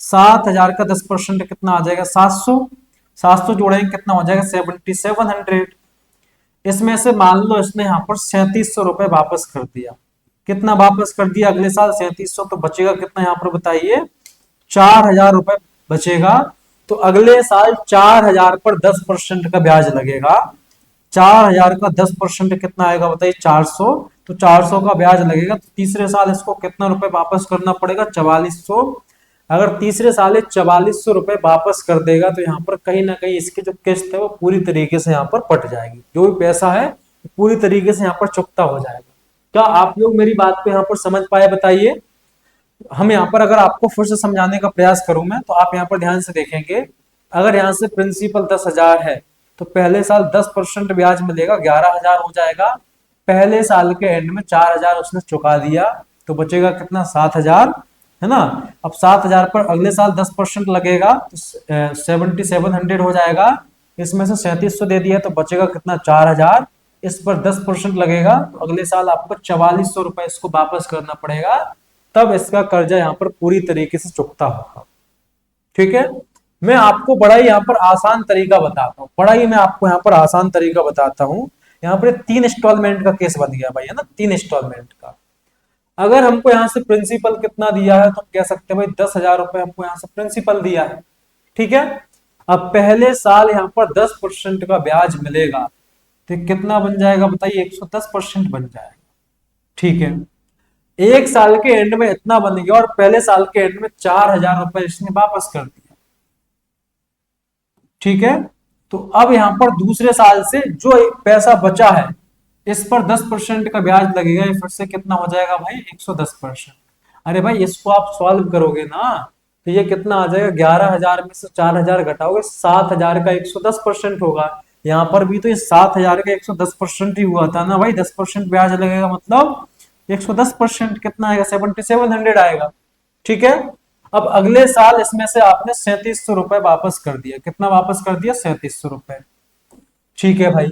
7,000 का 10% कितना आ जाएगा, 700। 700 जोड़ेंगे कितना हो जाएगा, 7,700। इसमें से मान लो इसने यहाँ पर 3,700 रुपए वापस कर दिया। कितना वापस कर दिया अगले साल, 3,700। तो बचेगा कितना यहाँ पर बताइए, 4,000 रुपए बचेगा। तो अगले साल 4,000 पर 10% का ब्याज लगेगा। 4,000 का 10% कितना आएगा बताइए, 400। तो 400 का ब्याज लगेगा, तो तीसरे साल इसको कितना रुपए वापस करना पड़ेगा, 4,400। अगर तीसरे साल 4,400 रुपए वापस कर देगा तो यहाँ पर कहीं ना कहीं इसकी जो किस्त है वो पूरी तरीके से यहाँ पर पट जाएगी, जो भी पैसा है पूरी तरीके से यहाँ पर चुकता हो जाएगा। क्या आप लोग मेरी बात को यहाँ पर समझ पाए बताइए। हम यहाँ पर अगर आपको फिर से समझाने का प्रयास करूं मैं, तो आप यहाँ पर ध्यान से देखेंगे। अगर यहाँ से प्रिंसिपल 10,000 है तो पहले साल 10% ब्याज मिलेगा, 11,000 हो जाएगा। पहले साल के एंड में 4,000 उसने चुका दिया, तो बचेगा कितना, 7,000, है ना। अब 7,000 पर अगले साल 10% लगेगा तो 7,700 हो जाएगा। इसमें से 3,700 दे दिया तो बचेगा कितना, 4,000। इस पर 10% लगेगा तो अगले साल आपको 4,400 रुपए इसको वापस करना पड़ेगा, तब इसका कर्जा यहाँ पर पूरी तरीके से चुकता होगा। ठीक है, मैं आपको बड़ा ही यहाँ पर आसान तरीका बताता हूँ, बड़ा ही मैं आपको यहाँ पर आसान तरीका बताता हूँ। यहाँ पर 3 इंस्टॉलमेंट का केस बन गया भाई, है ना, 3 इंस्टॉलमेंट का। अगर हमको यहाँ से प्रिंसिपल कितना दिया है तो हम कह सकते हैं भाई 10,000 रुपए हमको यहाँ से प्रिंसिपल दिया है। ठीक है, अब पहले साल यहाँ पर 10% का ब्याज मिलेगा, तो कितना बन जाएगा बताइए, 110% बन जाएगा। ठीक है, एक साल के एंड में इतना बन गया और पहले साल के एंड में 4,000 रुपए इसने वापस कर दिया। ठीक है, तो अब यहां पर दूसरे साल से जो पैसा बचा है इस पर 10% का ब्याज लगेगा, ये फिर से कितना हो जाएगा भाई, 110%। अरे भाई इसको आप सॉल्व करोगे ना, तो ये कितना आ जाएगा, 11,000 में से 4,000 घटाओगे, 7,000 का 110% होगा। यहाँ पर भी तो ये 7,000 का 110% ही हुआ था ना भाई, 10% ब्याज लगेगा मतलब 110% कितना आएगा, 7,700 आएगा। ठीक है, अब अगले साल इसमें से आपने 3,700 रुपए वापस कर दिया, कितना वापस कर दिया, 3,700 रुपए। ठीक है भाई,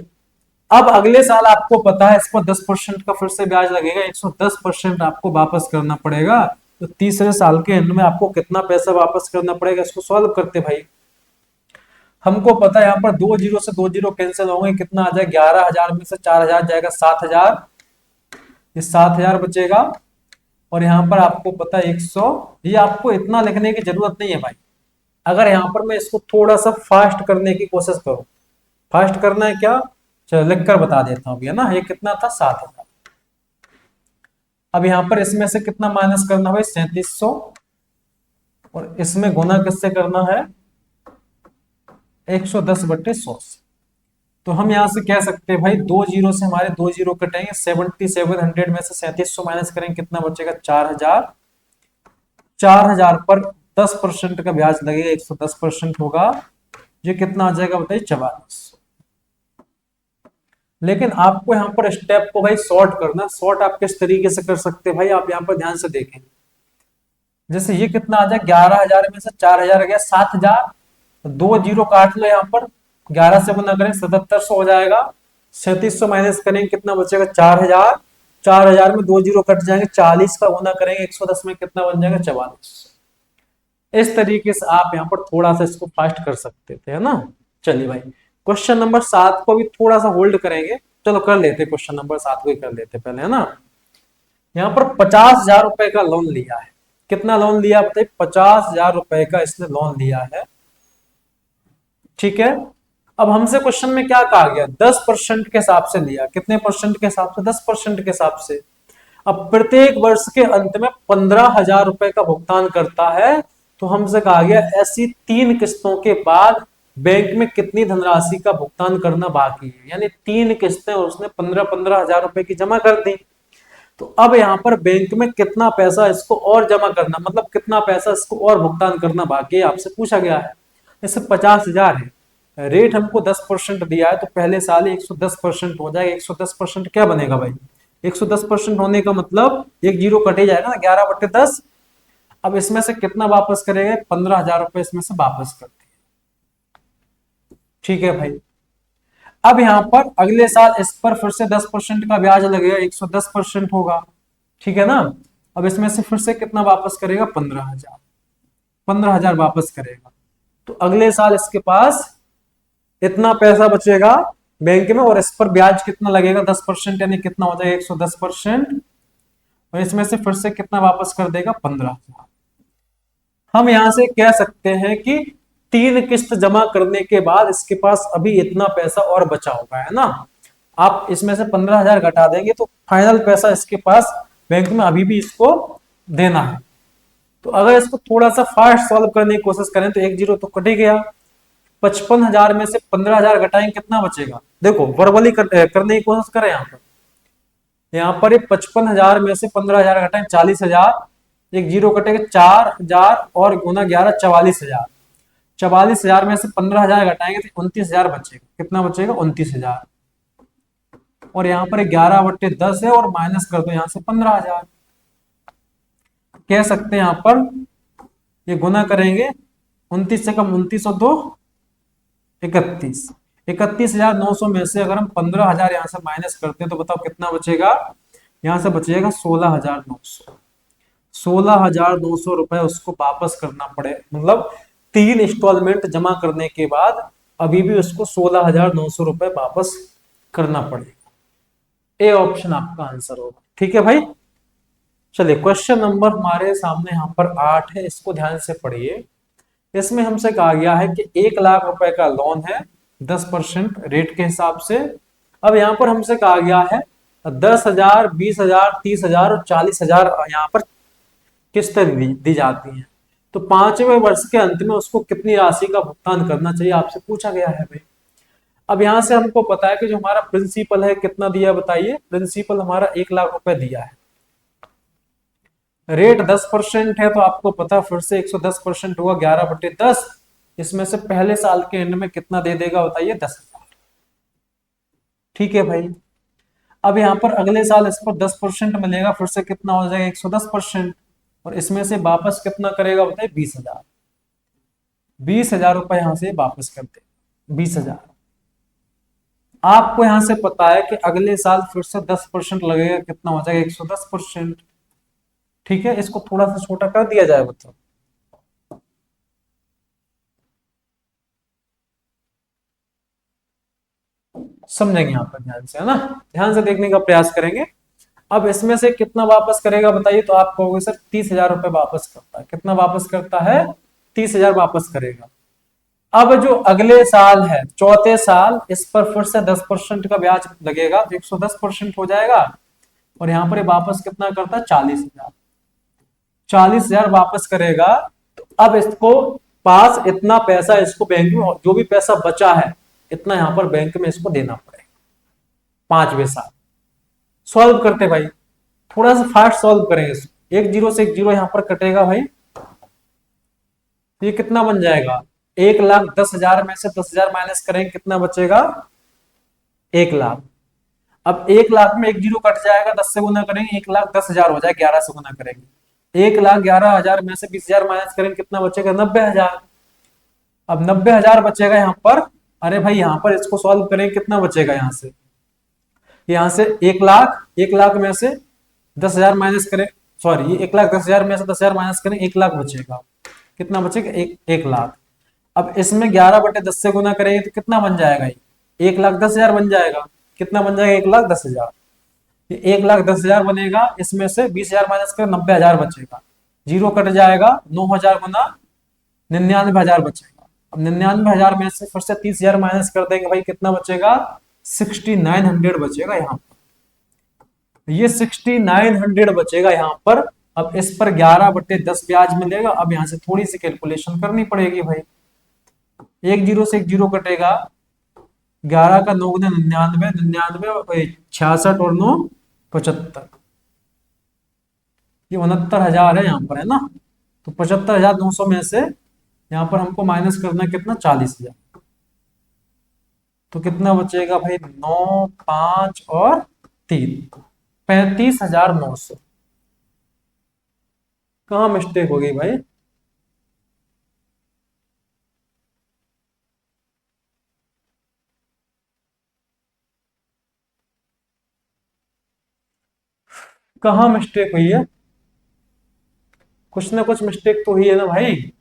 अब अगले साल आपको पता है इस पर 10% का फिर से ब्याज लगेगा, 110% आपको वापस करना पड़ेगा। तो तीसरे साल के एंड में आपको कितना पैसा वापस करना पड़ेगा, इसको सॉल्व करते भाई। हमको पता है यहाँ पर 2 जीरो से 2 जीरो कैंसिल होंगे, कितना आ जाएगा, 11,000 में से 4,000 जाएगा, 7,000। ये 7,000 बचेगा और यहाँ पर आपको पता है 100। ये आपको इतना लिखने की जरूरत नहीं है भाई, अगर यहाँ पर मैं इसको थोड़ा सा फास्ट करने की कोशिश करूं, फास्ट करना है क्या, चलो लिख कर बता देता हूं अभी, है ना। ये कितना था, 7,000। अब यहाँ पर इसमें से कितना माइनस करना भाई, 3700, और इसमें गुना किससे करना है, 110/100 से। तो हम यहां से कह सकते हैं भाई, दो जीरो से हमारे दो जीरो कटेंगे, 7700 में से 3700 माइनस करेंगे, कितना बचेगा, 4000। 4000 पर 10% का ब्याज लगेगा, 110% होगा, ये कितना आ जाएगा बताइए, 44। लेकिन आपको यहाँ पर स्टेप को भाई शॉर्ट करना, शॉर्ट आप किस तरीके से कर सकते हैं भाई, आप यहाँ पर ध्यान से देखें। जैसे ये कितना आ जाए, 11,000 में से 4,000 गया, 7,000, दो जीरो काट लो यहाँ पर, 11 से गुना करें 7700 हो जाएगा, 3700 माइनस करेंगे कितना बचेगा, 4,000। 4,000 में दो जीरो कट जाएंगे, 40 का गुना करेंगे 110 में कितना बन जाएगा, 44। इस तरीके से आप यहाँ पर थोड़ा सा इसको फास्ट कर सकते थे, है ना। चलिए भाई, क्वेश्चन नंबर 7 को भी थोड़ा सा होल्ड करेंगे, चलो कर लेते, क्वेश्चन नंबर 7 को ही कर लेते पहले, है ना। यहाँ पर 50,000 रुपए का लोन लिया है, कितना लोन लिया बताइए, 50,000 रुपए का इसने लोन लिया है, ठीक है। अब हमसे क्वेश्चन में क्या कहा गया, 10% के हिसाब से लिया, कितने परसेंट के हिसाब से, 10% के हिसाब से। अब प्रत्येक वर्ष के अंत में 15,000 रुपए का भुगतान करता है, तो हमसे कहा गया ऐसी 3 किस्तों के बाद बैंक में कितनी धनराशि का भुगतान करना बाकी है, यानी 3 किस्तें उसने 15,000 रुपए की जमा कर दी। तो अब यहाँ पर बैंक में कितना पैसा इसको और जमा करना, मतलब कितना पैसा इसको और भुगतान करना बाकी है, आपसे पूछा गया है। जैसे 50,000 है, रेट हमको 10% दिया है, तो पहले साल ही 110% हो जाएगा। 110% क्या बनेगा भाई, 110% होने का मतलब एक जीरो कटे जाएगा ना, 11/10। अब इसमें से कितना वापस करेगा, 15,000 रुपए इसमें से वापस करते हैं, ठीक है भाई। अब यहाँ पर अगले साल इस पर फिर से 10% का ब्याज लगेगा, 110% होगा, ठीक है ना। अब इसमें से फिर से कितना वापस करेगा, 15,000, 15,000 वापस करेगा। तो अगले साल इसके पास इतना पैसा बचेगा बैंक में, और इस पर ब्याज कितना लगेगा, 10%, यानी कितना हो जाएगा, 110%, और इसमें से फिर से कितना वापस कर देगा, 15,000। हम यहां से कह सकते हैं कि 3 किस्त जमा करने के बाद इसके पास अभी इतना पैसा और बचा होगा, है ना। आप इसमें से 15,000 घटा देंगे तो फाइनल पैसा इसके पास बैंक में अभी भी इसको देना है। तो अगर इसको थोड़ा सा फास्ट सॉल्व करने की कोशिश करें तो एक जीरो तो कट ही गया, 55,000 में से 15,000 घटाएंगे, कितना बचेगा, देखो वर्बली करने की कोशिश करें। यहाँ पर 55,000 में से 15,000 घटाएं, 40,000, एक जीरो कटेगा, 4,000 और गुना 11, 44,000। 44,000 में से 15,000 घटाएंगे तो 29,000 बचेगा, कितना बचेगा, 29,000। और यहाँ पर 11/10 है, और माइनस कर दो यहाँ से 15,000। कह सकते हैं यहाँ पर ये गुना करेंगे, 29 से कम 29 और 2 31, 31,900 में से अगर हम 15,000 यहाँ से माइनस करते हैं तो बताओ कितना बचेगा, यहाँ से बचेगा 16,900। 16,900 रुपए उसको वापस करना पड़े, मतलब 3 इंस्टॉलमेंट जमा करने के बाद अभी भी उसको 16,900 रुपए वापस करना पड़ेगा। ए ऑप्शन आपका आंसर होगा, ठीक है भाई। चलिए क्वेश्चन नंबर हमारे सामने यहाँ पर 8 है, इसको ध्यान से पढ़िए। इसमें हमसे कहा गया है कि 1,00,000 रुपए का लोन है, 10% रेट के हिसाब से। अब यहाँ पर हमसे कहा गया है 10,000, 20,000, 30,000 और 40,000 यहाँ पर किस्तें दी जाती हैं। तो 5वें वर्ष के अंत में उसको कितनी राशि का भुगतान करना चाहिए, आपसे पूछा गया है भाई। अब यहां से हमको पता है कि जो हमारा प्रिंसिपल है कितना दिया बताइए, प्रिंसिपल हमारा 1,00,000 रुपए दिया है, रेट 10% है, तो आपको पता फिर से 110% हुआ, 11/10। इसमें से पहले साल के एंड में कितना दे देगा बताइए, 10,000, ठीक है भाई। अब यहाँ पर अगले साल इस पर 10% मिलेगा, फिर से कितना हो जाएगा, 110%, और इसमें से वापस कितना करेगा बताइए, 20,000। 20,000 रुपए यहां से वापस कर दे, 20,000। आपको यहां से पता है कि अगले साल फिर से 10% लगेगा, कितना हो जाएगा, 110%, ठीक है। इसको थोड़ा सा छोटा कर दिया जाए बच्चों, समझेंगे यहाँ पर ध्यान से, है ना, ध्यान से देखने का प्रयास करेंगे। अब इसमें से कितना वापस करेगा बताइए, तो आप कहोगे सर 30,000 रुपए वापस करता है, कितना वापस करता है, 30,000 वापस करेगा। अब जो अगले साल है, चौथे साल, इस पर फिर से 10% का ब्याज लगेगा, तो 110% हो जाएगा। और यहाँ पर ये वापस कितना करता है, 40,000। 40,000 वापस करेगा। तो अब इसको पास इतना पैसा, इसको बैंक में जो भी पैसा बचा है इतना यहाँ पर बैंक में इसको देना पड़ेगा 5वें साल। सॉल्व करते भाई, थोड़ा सा फास्ट सॉल्व करेंगे। एक जीरो से एक जीरो यहाँ पर कटेगा भाई, ये कितना बन जाएगा, 1,10,000 में से 10,000 माइनस करेंगे, कितना बचेगा, 1,00,000। अब 1,00,000 में एक जीरो कट जाएगा, 10 से गुना करेंगे 1,10,000 हो जाएगा, 11 से गुना करेंगे। 1,11,000 में से 20,000 माइनस करेंगे, कितना बचेगा, 90,000। अब 90,000 बचेगा यहाँ पर। अरे भाई यहाँ पर इसको सॉल्व करेंगे, कितना बचेगा, यहाँ से 1,00,000, 1,00,000 में से 10,000 माइनस करें, सॉरी, ये 1,10,000 में से 10,000 माइनस करें, 1,00,000 बचेगा, कितना बचेगा, 1,00,000। अब इसमें 11/10 से गुना करेंगे तो कितना बन जाएगा, ये 1,10,000 बन जाएगा। कितना बन जाएगा, 1,10,000। ये 1,10,000 बनेगा, इसमें से 20,000 माइनस करें, 90,000 बचेगा। जीरो कट जाएगा, 9,000 गुना 99,000 बचेगा। अब 99,000 में से फिर से 30,000 माइनस कर देंगे भाई, कितना बचेगा, 6,900 बचेगा यहाँ पर। ये 6,900 बचेगा यहाँ पर। अब इस पर 11/10 ब्याज मिलेगा। अब यहाँ से थोड़ी सी कैलकुलेशन करनी पड़ेगी भाई। एक जीरो से एक जीरो कटेगा, 11 का 9 गुना 99, 99 66 और 9 75, ये 69,000 है यहाँ पर, है ना। तो 75,900 में से यहाँ पर हमको माइनस करना कितना, 40,000। तो कितना बचेगा भाई, 9, 5 और 3, 35,900। कहाँ मिस्टेक हो गई भाई, कहाँ मिस्टेक हुई है, कुछ ना कुछ मिस्टेक तो हुई है ना भाई।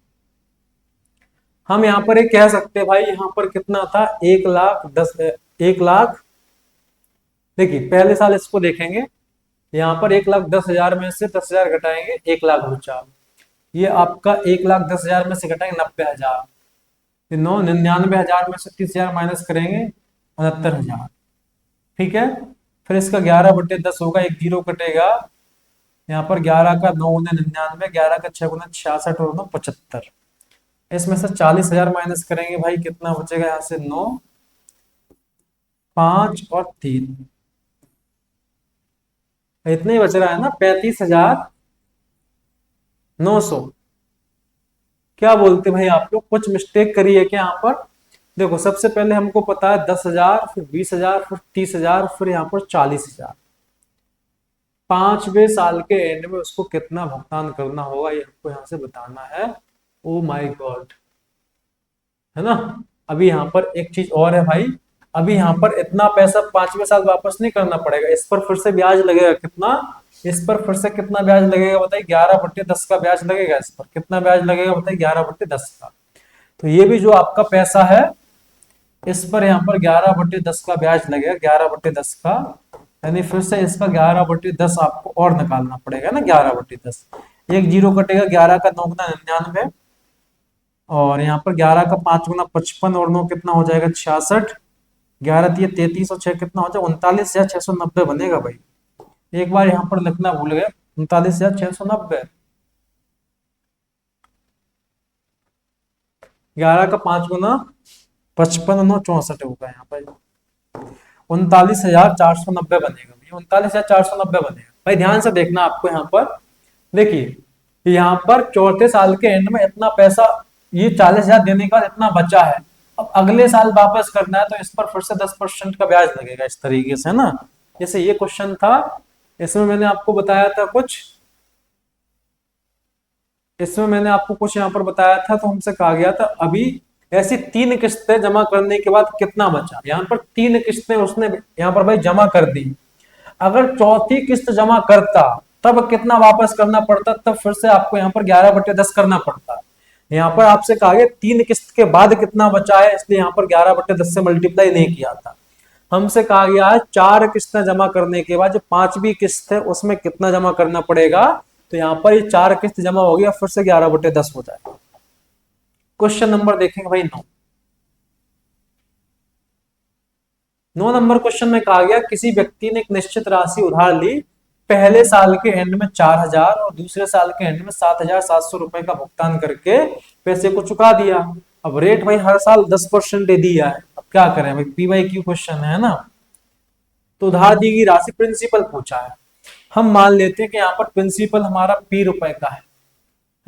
हम यहाँ पर एक कह सकते हैं भाई, यहाँ पर कितना था, 1,10,000। देखिए पहले साल इसको देखेंगे, यहाँ पर 1,10,000 में से 10,000 घटाएंगे, 1,00,000 बचा। ये आपका 1,10,000 में से घटाएंगे 90,000, 99,000 में से 30,000 माइनस करेंगे, 69,000। ठीक है, फिर इसका 11/10 होगा, एक जीरो कटेगा। यहाँ पर 11 का 9 गुना 99, 11 का 6 गुना 66 और 9 75। इसमें से 40,000 माइनस करेंगे भाई, कितना बचेगा, यहाँ से 9, 5 और 3, इतना ही बच रहा है ना, 35,900। क्या बोलते भाई आप लोग, कुछ मिस्टेक करी है क्या यहाँ पर। देखो सबसे पहले हमको पता है 10,000, फिर 20,000, फिर 30,000, फिर यहाँ पर 40,000। 5वें साल के एंड में उसको कितना भुगतान करना होगा, ये हमको यहाँ से बताना है। ओ माय गॉड, है ना। अभी यहाँ पर एक चीज और है भाई, अभी यहाँ पर इतना पैसा 5वें साल वापस नहीं करना पड़ेगा, इस पर फिर से ब्याज लगेगा, कितना, इस पर फिर से कितना ब्याज लगेगा बताइए, 11/10 का ब्याज लगेगा। इस पर कितना ब्याज लगेगा बताइए, 11/10 का। तो ये भी जो आपका पैसा है, इस पर यहाँ पर 11/10 का ब्याज लगेगा, 11/10 का, यानी फिर से इसका 11/10 आपको और निकालना पड़ेगा ना, 11/10। एक जीरो कटेगा, 11 का 9 गुना 99, और यहाँ पर 11 का 5 गुना 55 और 9 कितना हो जाएगा, 66, 11 दिए 33 और 6 कितना हो जाएगा, 39,690 बनेगा भाई। एक बार यहाँ पर लिखना भूल गए, 39,690। 11 का 5 गुना 55 और 9 64 होगा, यहाँ पर 39,490 बनेगा भाई, 39,490 बनेगा भाई। ध्यान से देखना आपको यहाँ पर, देखिए यहाँ पर चौथे साल के एंड में इतना पैसा, ये 40,000 देने के बाद इतना बचा है। अब अगले साल वापस करना है तो इस पर फिर से 10% का ब्याज लगेगा, इस तरीके से ना। जैसे ये क्वेश्चन था, इसमें मैंने आपको बताया था कुछ, इसमें मैंने आपको कुछ यहाँ पर बताया था, तो हमसे कहा गया था अभी ऐसी 3 किस्तें जमा करने के बाद कितना बचा। यहाँ पर 3 किस्तें उसने यहाँ पर भाई जमा कर दी, अगर चौथी किस्त जमा करता तब कितना वापस करना पड़ता, तब फिर से आपको यहाँ पर 11/10 करना पड़ता। यहाँ पर आपसे कहा गया 3 किस्त के बाद कितना बचा है, इसलिए यहाँ पर 11/10 से मल्टीप्लाई नहीं किया था। हमसे कहा गया है 4 किस्तें जमा करने के बाद जो 5वीं किस्त है उसमें कितना जमा करना पड़ेगा, तो यहाँ पर ये 4 किस्त जमा हो गया, फिर से 11/10 हो जाएगा। क्वेश्चन नंबर देखेंगे भाई 9। 9 नंबर क्वेश्चन में कहा गया किसी व्यक्ति ने एक निश्चित राशि उधार ली, पहले साल के एंड में 4,000 और दूसरे साल के एंड में 7,700 रुपए का भुगतान करके पैसे को चुका दिया। अब रेट भाई हर साल 10% दे दिया है, अब क्या करें भाई, PYQ क्वेश्चन है ना। तो उधार दी गई राशि प्रिंसिपल पूछा है, हम मान लेते हैं कि यहाँ पर प्रिंसिपल हमारा P रुपए का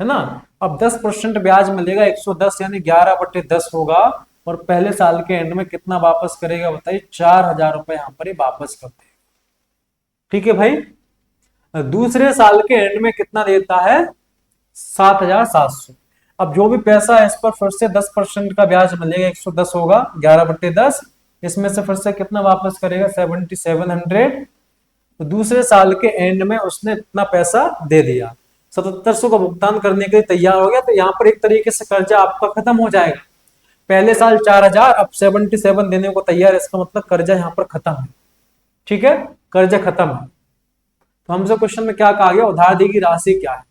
है ना। अब 10% ब्याज मिलेगा, 110 यानी 11/10 होगा, और पहले साल के एंड में कितना वापस करेगा बताइए, 4,000 रुपए यहाँ पर ही वापस कर देगा। ठीक है भाई। दूसरे साल के एंड में कितना देता है, 7,700। अब जो भी पैसा है इस पर फिर से 10% का ब्याज मिलेगा, 110 होगा, 11/10, इसमें से फिर से कितना वापस करेगा, 7,700। तो दूसरे साल के एंड में उसने इतना पैसा दे दिया, 7,700 का भुगतान करने के लिए तैयार हो गया। तो यहाँ पर एक तरीके से कर्जा आपका खत्म हो जाएगा। पहले साल 4,000, अब 77 देने को तैयार, इसका मतलब कर्जा यहाँ पर खत्म है। ठीक है, कर्जा खत्म है। तो हमसे क्वेश्चन में क्या कहा गया, उधार दी गई राशि क्या है।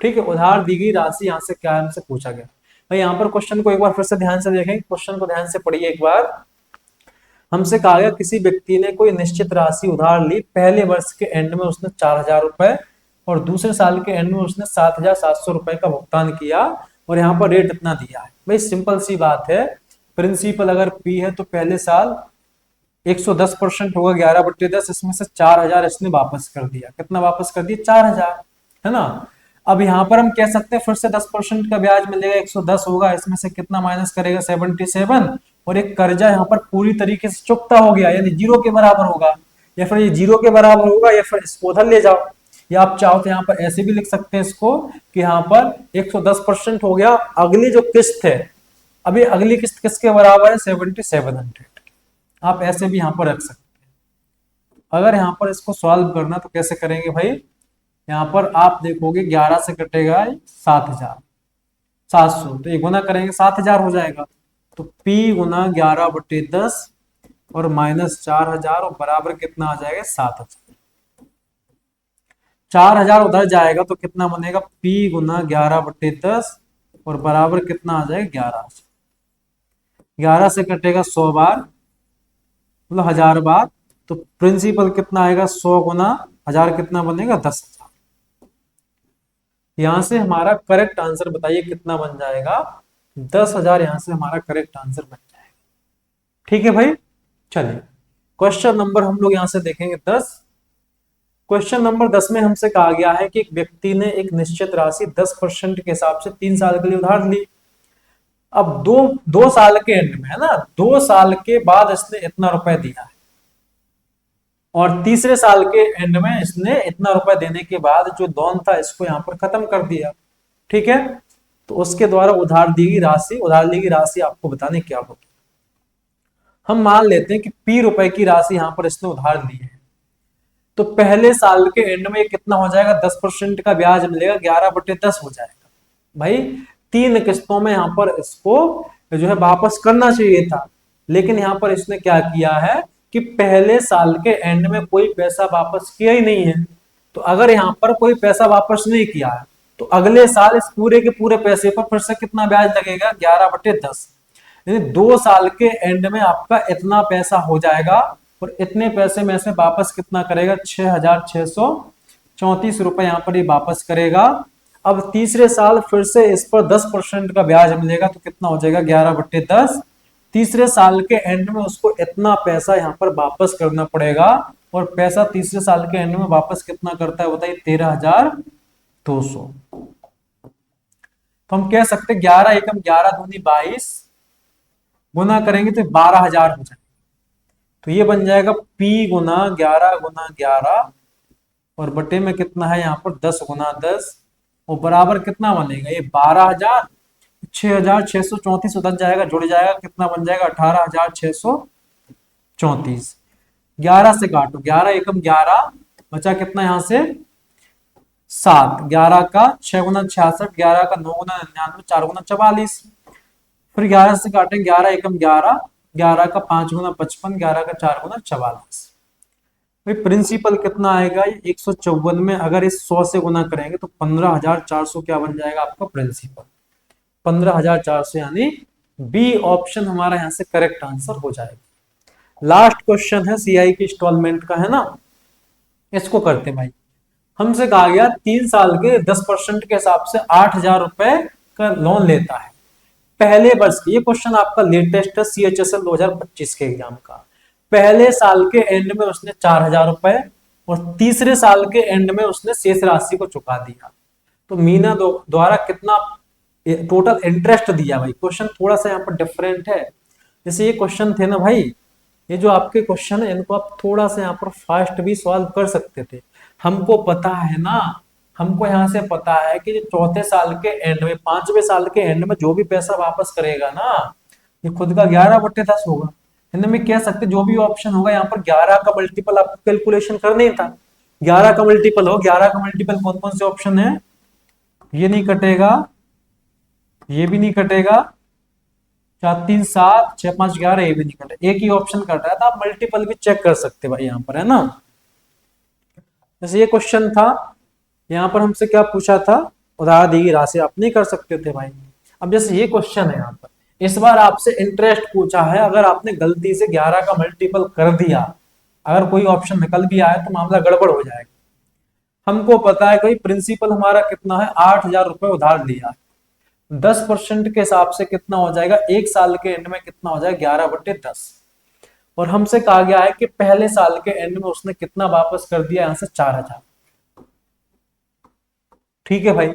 ठीक है, उधार दी गई राशि यहाँ से क्या है, हमसे पूछा गया। भाई यहाँ पर क्वेश्चन को एक बार फिर से ध्यान से देखें, क्वेश्चन को ध्यान से पढ़िए एक बार। हमसे कहा गया किसी व्यक्ति ने कोई निश्चित राशि उधार ली, पहले वर्ष के एंड में उसने 4,000 रुपए और दूसरे साल के एंड में उसने 7,700 रुपए का भुगतान किया, और यहाँ पर रेट इतना दिया है। भाई सिंपल सी बात है, प्रिंसिपल अगर P है तो पहले साल 110% होगा, 11/10, इसमें से 4,000 इसने वापस कर दिया। कितना वापस कर दिया, 4,000, है ना। अब यहाँ पर हम कह सकते हैं फिर से 10% का ब्याज मिलेगा, 110 होगा, इसमें से कितना माइनस करेगा, 77, और एक कर्जा यहाँ पर पूरी तरीके से चुकता हो गया, यानी 0 के बराबर होगा, या फिर ये 0 के बराबर होगा, या फिर इसको उधर ले जाओ, या आप चाहो तो यहाँ पर ऐसे भी लिख सकते हैं इसको कि यहाँ पर 110% हो गया। अगली जो किस्त है, अभी अगली किस्त किसके बराबर है, 7,700। आप ऐसे भी यहाँ पर रख सकते हैं। अगर यहाँ पर इसको सॉल्व करना तो कैसे करेंगे भाई, यहाँ पर आप देखोगे 11 से कटेगा 7,700, तो ये गुना करेंगे 7,000 हो जाएगा। तो P गुना 11/10 और माइनस 4,000 और बराबर कितना आ जाएगा, 7,000। 4,000 उधर जाएगा तो कितना बनेगा, P गुना 11/10 और बराबर कितना आ जाएगा, 11। 11 से कटेगा 100 बार, मतलब 1,000 बार, तो प्रिंसिपल कितना आएगा, 100 गुना 1,000 कितना बनेगा, 10,000। यहां से हमारा करेक्ट आंसर बताइए कितना बन जाएगा, 10,000 यहां से हमारा करेक्ट आंसर बन जाएगा। ठीक है भाई, चलिए क्वेश्चन नंबर हम लोग यहां से देखेंगे 10। क्वेश्चन नंबर 10 में हमसे कहा गया है कि एक व्यक्ति ने एक निश्चित राशि 10% के हिसाब से 3 साल के लिए उधार ली। अब दो साल के एंड में, है ना, 2 साल के बाद इसने इतना रुपए दिया है, और तीसरे साल के एंड में इसने इतना रुपए देने के बाद जो लोन था इसको यहाँ पर खत्म कर दिया। ठीक है, तो उसके द्वारा उधार दी गई राशि आपको बताने क्या होगी। हम मान लेते हैं कि P रुपए की राशि यहाँ पर इसने उधार ली है, तो पहले साल के एंड में कितना हो जाएगा, 10% का ब्याज मिलेगा, 11/10 हो जाएगा। भाई 3 किस्तों में यहाँ पर इसको जो है वापस करना चाहिए था, लेकिन यहाँ पर इसने क्या किया है कि पहले साल के एंड में कोई पैसा वापस किया ही नहीं है। तो अगर यहाँ पर कोई पैसा वापस नहीं किया है तो अगले साल इस पूरे के पूरे पैसे पर फिर से कितना ब्याज लगेगा, 11/10, यानी 2 साल के एंड में आपका इतना पैसा हो जाएगा, और इतने पैसे में से वापस कितना करेगा, 6,634 रुपए यहाँ पर ये वापस करेगा। अब तीसरे साल फिर से इस पर 10% का ब्याज मिलेगा, तो कितना हो जाएगा, 11/10। तीसरे साल के एंड में उसको इतना पैसा यहाँ पर वापस करना पड़ेगा, और पैसा तीसरे साल के एंड में वापस कितना करता है बताइए, 13,200। तो हम कह सकते हैं 11 एकम 11 दूनी 22, गुना करेंगे तो 12,000 हो जाएगा। तो ये बन जाएगा P गुना 11 गुना 11, और बटे में कितना है यहाँ पर 10 गुना 10, और बराबर कितना बनेगा, ये 12,000, 6,634 उधर जाएगा, जुड़ जाएगा, कितना बन जाएगा, 18,634। 11 से काटो, 11 एकम 11, बचा कितना यहाँ से 7, 11 का 6 गुना 66, 11 का 9 गुना 99, 4 गुना 44, फिर 11 से काटें, 11 एकम 11, 11 का 5 गुना 55, 11 का 4 गुना 44। भाई प्रिंसिपल कितना आएगा, 154 में अगर इस 100 से गुना करेंगे तो 15,400 क्या बन जाएगा आपका प्रिंसिपल। 15,400 यानी बी ऑप्शन हमारा यहाँ से करेक्ट आंसर हो जाएगा। लास्ट क्वेश्चन है सीआई की इंस्टॉलमेंट का, है ना, इसको करते हैं भाई। हमसे कहा गया 3 साल के 10% के हिसाब से 8,000 रुपए का लोन लेता है पहले वर्ष की। ये क्वेश्चन आपका लेटेस्ट है CHSL 2025 के एग्जाम का। पहले साल के एंड में उसने 4,000 रुपए और तीसरे साल के एंड में उसने शेष राशि को चुका दिया। तो मीना द्वारा कितना टोटल इंटरेस्ट दिया भाई। क्वेश्चन थोड़ा सा यहाँ पर डिफरेंट है। जैसे ये क्वेश्चन थे ना भाई, ये जो आपके क्वेश्चन है इनको आप थोड़ा सा यहाँ पर फास्ट भी सॉल्व कर सकते थे। हमको पता है ना, हमको यहाँ से पता है कि चौथे साल के एंड में, 5वें साल के एंड में जो भी पैसा वापस करेगा ना, ये खुद का 11/10 होगा। हिंदी में कह सकते जो भी ऑप्शन होगा यहाँ पर 11 का मल्टीपल आपको कैलकुलेशन करना ही था। 11 का मल्टीपल हो, 11 का मल्टीपल कौन कौन से ऑप्शन है, ये नहीं कटेगा, ये भी नहीं कटेगा, 4 3 7 6 5 11, ये भी नहीं कटेगा, एक ही ऑप्शन कट रहा था। आप मल्टीपल भी चेक कर सकते भाई यहाँ पर, है ना। जैसे ये क्वेश्चन था, यहाँ पर हमसे क्या पूछा था, उधार दी गई राशि आप नहीं कर सकते थे भाई। अब जैसे ये क्वेश्चन है यहाँ पर, इस बार आपसे इंटरेस्ट पूछा है। अगर आपने गलती से 11 का मल्टीपल कर दिया, अगर कोई ऑप्शन निकल भी आए तो मामला गड़बड़ हो जाएगा। हमको पता है कि प्रिंसिपल हमारा कितना है, 8,000 रुपए उधार लिया, 10% के हिसाब से कितना हो जाएगा, एक साल के एंड में कितना हो जाएगा, 11/10। और हमसे कहा गया है कि पहले साल के एंड में उसने कितना वापस कर दिया, यहां से 4,000। ठीक है भाई।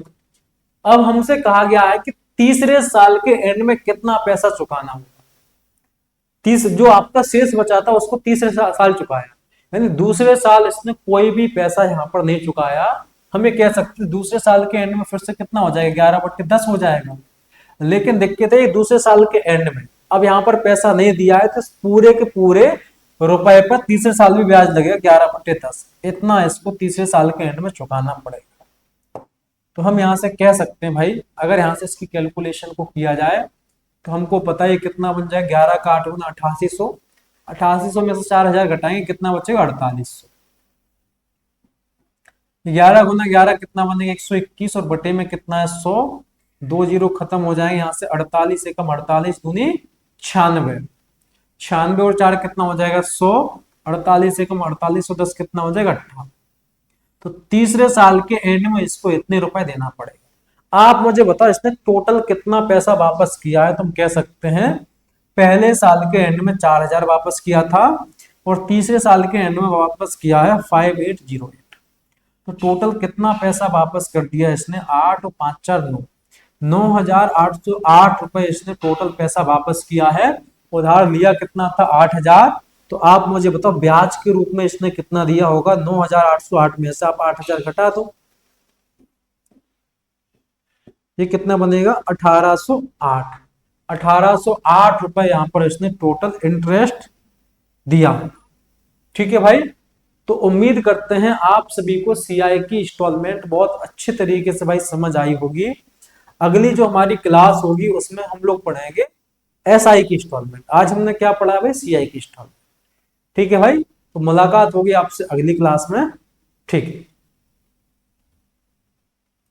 अब हमसे कहा गया है कि तीसरे साल के एंड में कितना पैसा चुकाना होगा। जो आपका शेष बचा था उसको तीसरे साल चुकाया, यानी दूसरे साल इसने कोई भी पैसा यहाँ पर नहीं चुकाया। हमें कह सकते दूसरे साल के एंड में फिर से कितना हो जाएगा, 11/10 हो जाएगा। लेकिन दिक्कत है दूसरे साल के एंड में अब यहाँ पर पैसा नहीं दिया है, तो पूरे के पूरे रुपए पर तीसरे साल भी ब्याज लगेगा 11/10। इतना इसको तीसरे साल के एंड में चुकाना पड़ेगा। तो हम यहाँ से कह सकते हैं भाई, अगर यहाँ से इसकी कैलकुलेशन को किया जाए तो हमको पता है कितना बन जाए, 11 का 8 गुना 8800, 8800 में से 4,000 घटाएंगे कितना बचेगा, 4800। 11 गुना 11 कितना बनेगा, 121, और बटे में कितना है, 100, 2 जीरो खत्म हो जाएंगे यहाँ से, 48 एकम 48 दूनी 96, 96 और 4 कितना हो जाएगा, 100, 48 एकम 48 और 10 कितना हो जाएगा, 18। तो तीसरे साल के एंड में इसको इतने रुपए देना पड़ेगा। आप मुझे बताओ इसने टोटल कितना पैसा वापस किया है। तुम कह सकते हैं पहले साल के एंड में 4,000 वापस किया था और तीसरे साल के एंड में वापस किया है 5808। तो टोटल कितना पैसा वापस कर दिया इसने, 8 और 5 4 9, 9,808 रुपए इसने टोटल पैसा वापस किया है। उधार लिया कितना था, 8,000। तो आप मुझे बताओ ब्याज के रूप में इसने कितना दिया होगा, 9,808 में से आप 8,000 घटा दो, ये कितना बनेगा, 1,808। 1,808 रुपए यहाँ पर इसने टोटल इंटरेस्ट दिया। ठीक है भाई। तो उम्मीद करते हैं आप सभी को सीआई की इंस्टॉलमेंट बहुत अच्छे तरीके से भाई समझ आई होगी। अगली जो हमारी क्लास होगी उसमें हम लोग पढ़ेंगे एसआई की इंस्टॉलमेंट। आज हमने क्या पढ़ा भाई, सीआई की इंस्टॉलमेंट। ठीक है भाई। तो मुलाकात होगी आपसे अगली क्लास में। ठीक है।